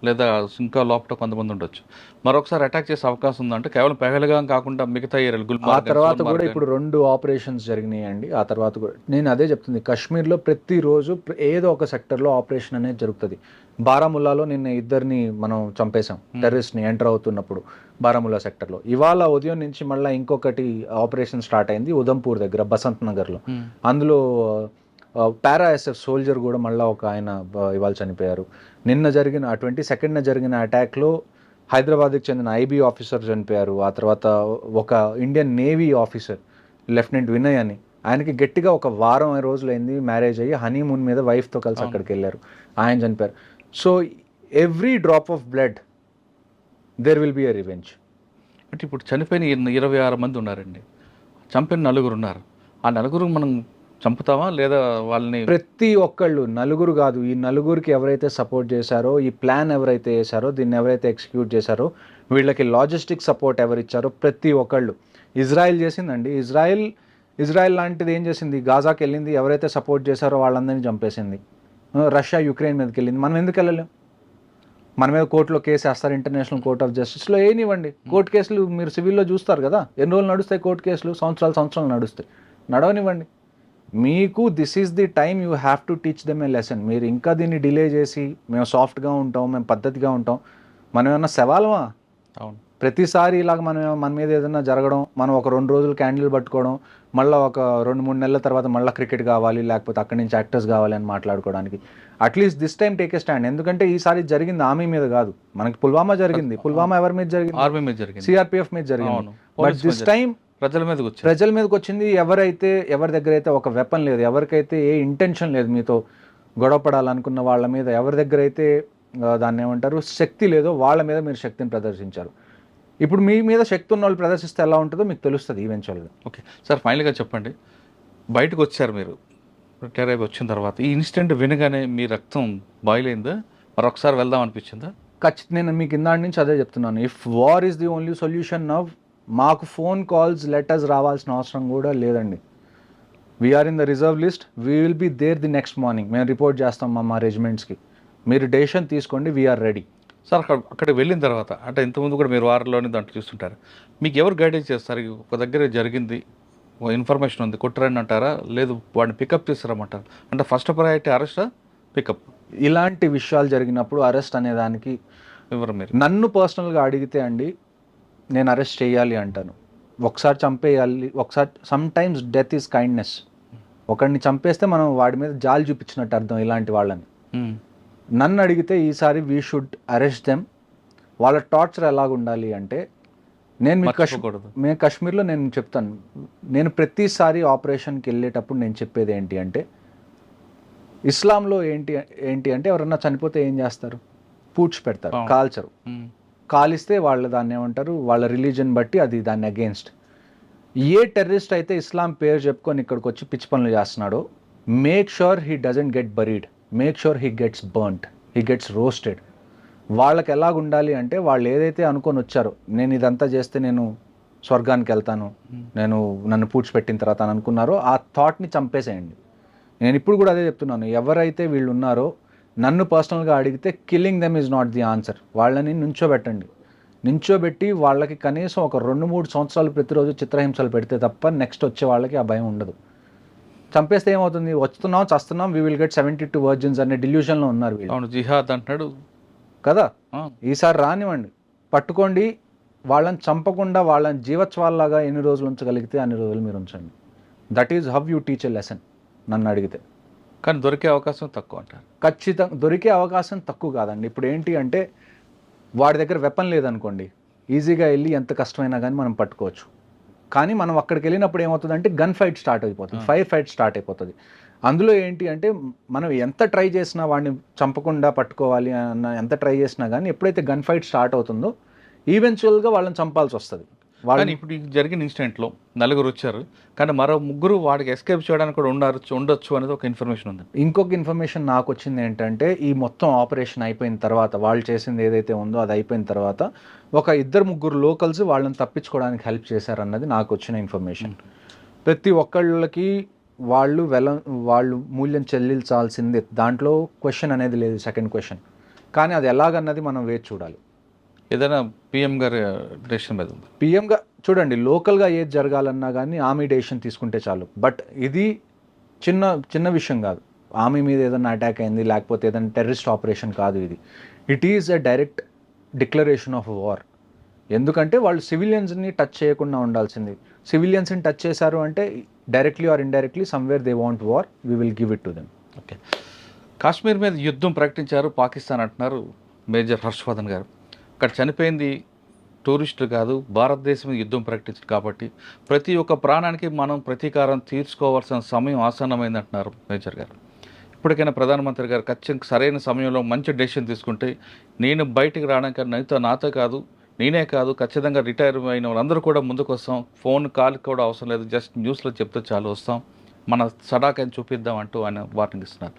Speaker 2: లేదా ఇంకా లోపల కొంతమంది ఉండొచ్చు. మరొకసారి అటాక్ చేసే అవకాశం ఉందంటే కేవలం పెహల్గాం కాకుండా మిగతా ఏరియాలు
Speaker 3: ఆ తర్వాత కూడా ఇప్పుడు 2 ఆపరేషన్స్ జరిగినాయండి. ఆ తర్వాత కూడా నేను అదే చెప్తుంది, కాశ్మీర్లో ప్రతిరోజు ఏదో ఒక సెక్టర్లో ఆపరేషన్ అనేది జరుగుతుంది. బారాముల్లాలో నిన్న 2 మనం చంపేశాం, టెర్రరిస్ట్ని ఎంటర్ అవుతున్నప్పుడు బారాముల్లా సెక్టర్లో. ఇవాళ ఉదయం నుంచి మళ్ళీ ఇంకొకటి ఆపరేషన్ స్టార్ట్ అయింది ఉదంపూర్ దగ్గర, బసంత్ నగర్లో. అందులో పారా ఎస్ఎఫ్ సోల్జర్ కూడా మళ్ళీ ఒక ఆయన ఇవాళ చనిపోయారు. నిన్న జరిగిన 22న జరిగిన అటాక్లో హైదరాబాద్కి చెందిన ఐబీ ఆఫీసర్ చనిపోయారు. ఆ తర్వాత ఒక Indian navy officer lieutenant Vinay అని, ఆయనకి గట్టిగా ఒక వారం రోజులైంది మ్యారేజ్ అయ్యి హనీమూన్ మీద వైఫ్తో కలిసి అక్కడికి వెళ్ళారు, ఆయన చనిపోయారు. So every drop of blood there will be a revenge.
Speaker 2: అంటే ఇప్పుడు చనిపోయిన 26 మంది ఉన్నారండి, చంపిన 4 ఉన్నారు. ఆ 4 మనం చంపుతామా లేదా వాళ్ళని?
Speaker 3: ప్రతి ఒక్కళ్ళు, 4 కాదు, ఈ 4కి ఎవరైతే సపోర్ట్ చేశారో, ఈ ప్లాన్ ఎవరైతే వేశారో, దీన్ని ఎవరైతే ఎగ్జిక్యూట్ చేశారో, వీళ్ళకి లాజిస్టిక్ సపోర్ట్ ఎవరిచ్చారో ప్రతి ఒక్కళ్ళు. ఇజ్రాయెల్ చేసిందండి, ఇజ్రాయెల్ లాంటిది ఏం చేసింది, గాజాకి వెళ్ళింది, ఎవరైతే సపోర్ట్ చేశారో వాళ్ళందరినీ చంపేసింది. రష్యా యుక్రెయిన్ మీదకి వెళ్ళింది, మనం ఎందుకు వెళ్ళలేం? మన మీద కోర్టులో కేసు వేస్తారు, ఇంటర్నేషనల్ కోర్ట్ ఆఫ్ జస్టిస్లో ఏనివ్వండి. కోర్టు కేసులు మీరు సివిల్లో చూస్తారు కదా, ఎన్ని రోజులు నడుస్తాయి కోర్టు కేసులు? సంవత్సరాలు నడుస్తాయి, నడవనివ్వండి. మీకు this is the time you have to teach them A lesson. మీరు ఇంకా దీన్ని డిలే చేసి మేము సాఫ్ట్గా ఉంటాం, మేము పద్ధతిగా ఉంటాం, మనం ఏమన్నా సవాలమా?
Speaker 2: అవును,
Speaker 3: ప్రతిసారి ఇలాగ మన మీద ఏదైనా జరగడం, మనం ఒక 2 రోజులు క్యాండిల్ పట్టుకోవడం, మళ్ళీ ఒక 2-3 నెలల తర్వాత మళ్ళీ క్రికెట్ కావాలి, లేకపోతే అక్కడి నుంచి యాక్టర్స్ కావాలి అని మాట్లాడుకోవడానికి. At least this time take a stand. ఎందుకంటే ఈసారి జరిగింది ఆర్మీ మీద కాదు, మనకి పుల్వామా జరిగింది. పుల్వామా ఎవరి మీద జరిగింది?
Speaker 2: ఆర్మీ మీద జరిగింది,
Speaker 3: సిఆర్పిఎఫ్ మీద జరిగింది. బట్ దిస్ టైం
Speaker 2: ప్రజల మీదకి వచ్చింది. ఎవరి దగ్గర అయితే ఒక వెపన్ లేదు, ఎవరికైతే ఏ ఇంటెన్షన్ లేదు మీతో గొడవపడాలనుకున్న వాళ్ళ మీద, ఎవరి దగ్గర అయితే దాన్ని ఏమంటారు శక్తి లేదో వాళ్ళ మీద మీరు శక్తిని ప్రదర్శించారు. ఇప్పుడు మీ మీద శక్తి ఉన్న వాళ్ళు ప్రదర్శిస్తే ఎలా ఉంటుందో మీకు తెలుస్తుంది ఈవెన్చువల్గా. ఓకే సార్, ఫైనల్గా చెప్పండి, బయటకు వచ్చారు మీరు రిటైర్ అయిపోయి వచ్చిన తర్వాత, ఈ ఇన్సిడెంట్ వినగానే మీ రక్తం బాయిల్ అయిందా? మరొకసారి వెళ్దాం అనిపించిందా?
Speaker 3: ఖచ్చితంగా నేను మీకు ఇందాటి నుంచి అదే చెప్తున్నాను, if war is the only solution now, మాకు ఫోన్ కాల్స్ లెటర్స్ రావాల్సిన అవసరం కూడా లేదండి. We are in the reserve list, we will be there the next morning. మేము రిపోర్ట్ చేస్తాం మా రెజిమెంట్స్కి, మీరు డెసిషన్ తీసుకోండి, వీఆర్ రెడీ.
Speaker 2: సార్ అక్కడికి వెళ్ళిన తర్వాత, అంటే ఇంతకుముందు కూడా మీరు వారంలోనే దాంట్లో చూస్తుంటారు, మీకు ఎవరు గైడెన్స్ చేస్తారు? ఒక దగ్గర జరిగింది, ఇన్ఫర్మేషన్ ఉంది, కొట్టరని అంటారా, లేదు వాడిని పికప్ చేస్తారమంటారు? అంటే ఫస్ట్ ప్రయారిటీ అరెస్టా, పికప్?
Speaker 3: ఇలాంటి విషయాలు జరిగినప్పుడు అరెస్ట్ అనే దానికి
Speaker 2: ఎవరు మీరు?
Speaker 3: నన్ను పర్సనల్గా అడిగితే అండి, నేను అరెస్ట్ చేయాలి అంటాను. ఒకసారి చంపేయాలి, ఒకసారి some times death is kindness. ఒకడిని చంపేస్తే మనం వాడి మీద జాలి చూపించినట్టు అర్థం ఇలాంటి వాళ్ళని. నన్ను అడిగితే ఈసారి వీ షుడ్ అరెస్ట్ దెమ్. వాళ్ళ టార్చర్ ఎలాగుండాలి అంటే, మేము కాశ్మీర్లో నేను చెప్తాను, నేను ప్రతిసారి ఆపరేషన్కి వెళ్ళేటప్పుడు నేను చెప్పేది ఏంటి అంటే, ఇస్లాంలో ఏంటి అంటే ఎవరన్నా చనిపోతే ఏం చేస్తారు? పూడ్చి పెడతారు, కాల్చరు. కాలిస్తే వాళ్ళు దాన్ని ఏమంటారు, వాళ్ళ రిలీజన్ బట్టి అది దాన్ని అగేన్స్ట్. ఏ టెర్రరిస్ట్ అయితే ఇస్లాం పేరు చెప్పుకొని ఇక్కడికి వచ్చి పిచ్చి పనులు చేస్తున్నాడో, make sure he doesn't get buried, make sure he gets burnt, he gets roasted. వాళ్ళకి ఎలాగుండాలి అంటే, వాళ్ళు ఏదైతే అనుకొని వచ్చారో, నేను ఇదంతా చేస్తే నేను స్వర్గానికి వెళ్తాను, నన్ను పూడ్చిపెట్టిన తర్వాత అని అనుకున్నారో, ఆ థాట్ని చంపేసేయండి. నేను ఇప్పుడు కూడా అదే చెప్తున్నాను, ఎవరైతే వీళ్ళు ఉన్నారో నన్ను పర్సనల్గా అడిగితే killing them is not the answer. వాళ్ళని నించోబెట్టి వాళ్ళకి కనీసం ఒక 2-3 సంవత్సరాలు ప్రతిరోజు చిత్రహింసలు పెడితే తప్ప నెక్స్ట్ వచ్చే వాళ్ళకి ఆ భయం ఉండదు. చంపేస్తే ఏమవుతుంది, వస్తున్నాం చస్తున్నాం, వీ విల్ గెట్ 72 వర్జిన్స్ అనే డిల్యూషన్లో ఉన్నారు వీళ్ళు.
Speaker 2: జిహాద్ అంటున్నాడు
Speaker 3: కదా. ఈసారి రానివ్వండి, పట్టుకోండి, వాళ్ళని చంపకుండా వాళ్ళని జీవత్వాల్లాగా ఎన్ని రోజులు ఉంచగలిగితే అన్ని రోజులు మీరు ఉంచండి. That is how you teach a lesson నన్ను అడిగితే.
Speaker 2: కానీ దొరికే అవకాశం తక్కువ అంటారు.
Speaker 3: ఖచ్చితంగా దొరికే అవకాశం తక్కువ కాదండి. ఇప్పుడు ఏంటి అంటే, వాడి దగ్గర వెపన్ లేదనుకోండి, ఈజీగా వెళ్ళి ఎంత కష్టమైనా కానీ మనం పట్టుకోవచ్చు. కానీ మనం అక్కడికి వెళ్ళినప్పుడు ఏమవుతుందంటే గన్ ఫైట్ స్టార్ట్ అయిపోతుంది, ఫైర్ ఫైట్ స్టార్ట్ అయిపోతుంది. అందులో ఏంటి అంటే మనం ఎంత ట్రై చేసినా వాడిని చంపకుండా పట్టుకోవాలి అన్న ఎంత ట్రై చేసినా కానీ ఎప్పుడైతే గన్ ఫైట్ స్టార్ట్ అవుతుందో ఈవెన్చువల్గా వాళ్ళని చంపాల్సి వస్తుంది.
Speaker 2: కానీ ఇప్పుడు ఈ జరిగిన ఇన్సిడెంట్లో నలుగురు వచ్చారు, కానీ మరో ముగ్గురు వాడికి ఎస్కేప్ చేయడానికి కూడా ఉండొచ్చు అనేది ఒక ఇన్ఫర్మేషన్ ఉంది.
Speaker 3: ఇంకొక ఇన్ఫర్మేషన్ నాకు వచ్చింది ఏంటంటే ఈ మొత్తం ఆపరేషన్ అయిపోయిన తర్వాత వాళ్ళు చేసింది ఏదైతే ఉందో అది అయిపోయిన తర్వాత ఒక 2-3 లోకల్స్ వాళ్ళని తప్పించుకోవడానికి హెల్ప్ చేశారన్నది నాకు వచ్చిన ఇన్ఫర్మేషన్. ప్రతి ఒక్కళ్ళకి వాళ్ళు మూల్యం చెల్లించాల్సిందే, దాంట్లో క్వశ్చన్ అనేది లేదు, సెకండ్ క్వశ్చన్. కానీ అది ఎలాగన్నది మనం వేచి చూడాలి.
Speaker 2: ఏదైనా పిఎం గారి డెసిషన్ మీద ఉంది.
Speaker 3: పిఎంగా చూడండి, లోకల్గా ఏది జరగాలన్నా కానీ ఆర్మీ డెసిషన్ తీసుకుంటే చాలు. బట్ ఇది చిన్న విషయం కాదు. ఆర్మీ మీద ఏదైనా అటాక్ అయింది లేకపోతే ఏదైనా టెర్రరిస్ట్ ఆపరేషన్ కాదు ఇది. It is a direct declaration of war. ఎందుకంటే వాళ్ళు సివిలియన్స్ని టచ్ చేయకుండా ఉండాల్సింది. సివిలియన్స్ని టచ్ చేశారు అంటే directly or indirectly somewhere they want war, we will give it to them.
Speaker 2: Okay, Kashmir మీద యుద్ధం ప్రకటించారు పాకిస్తాన్ అంటున్నారు మేజర్ హర్షవర్ధన్ గారు. అక్కడ చనిపోయింది టూరిస్టులు కాదు, భారతదేశం మీద యుద్ధం ప్రకటించారు. కాబట్టి ప్రతి ఒక్క ప్రాణానికి మనం ప్రతీకారం తీర్చుకోవాల్సిన సమయం ఆసన్నమైంది అంటున్నారు మేజర్ గారు. ఇప్పటికైనా ప్రధానమంత్రి గారు ఖచ్చితంగా సరైన సమయంలో మంచి డెసిషన్ తీసుకుంటే నేను బయటికి రావడానికి నాతో కాదు, నేనే కాదు, ఖచ్చితంగా రిటైర్ అయిన వాళ్ళందరూ కూడా ముందుకు వస్తాం. ఫోన్ కాల్ కూడా అవసరం లేదు, జస్ట్ న్యూస్లో చెప్తే చాలు వస్తాం, మన సడాకని చూపిద్దాం అంటూ ఆయన వార్నింగ్ ఇస్తున్నారు.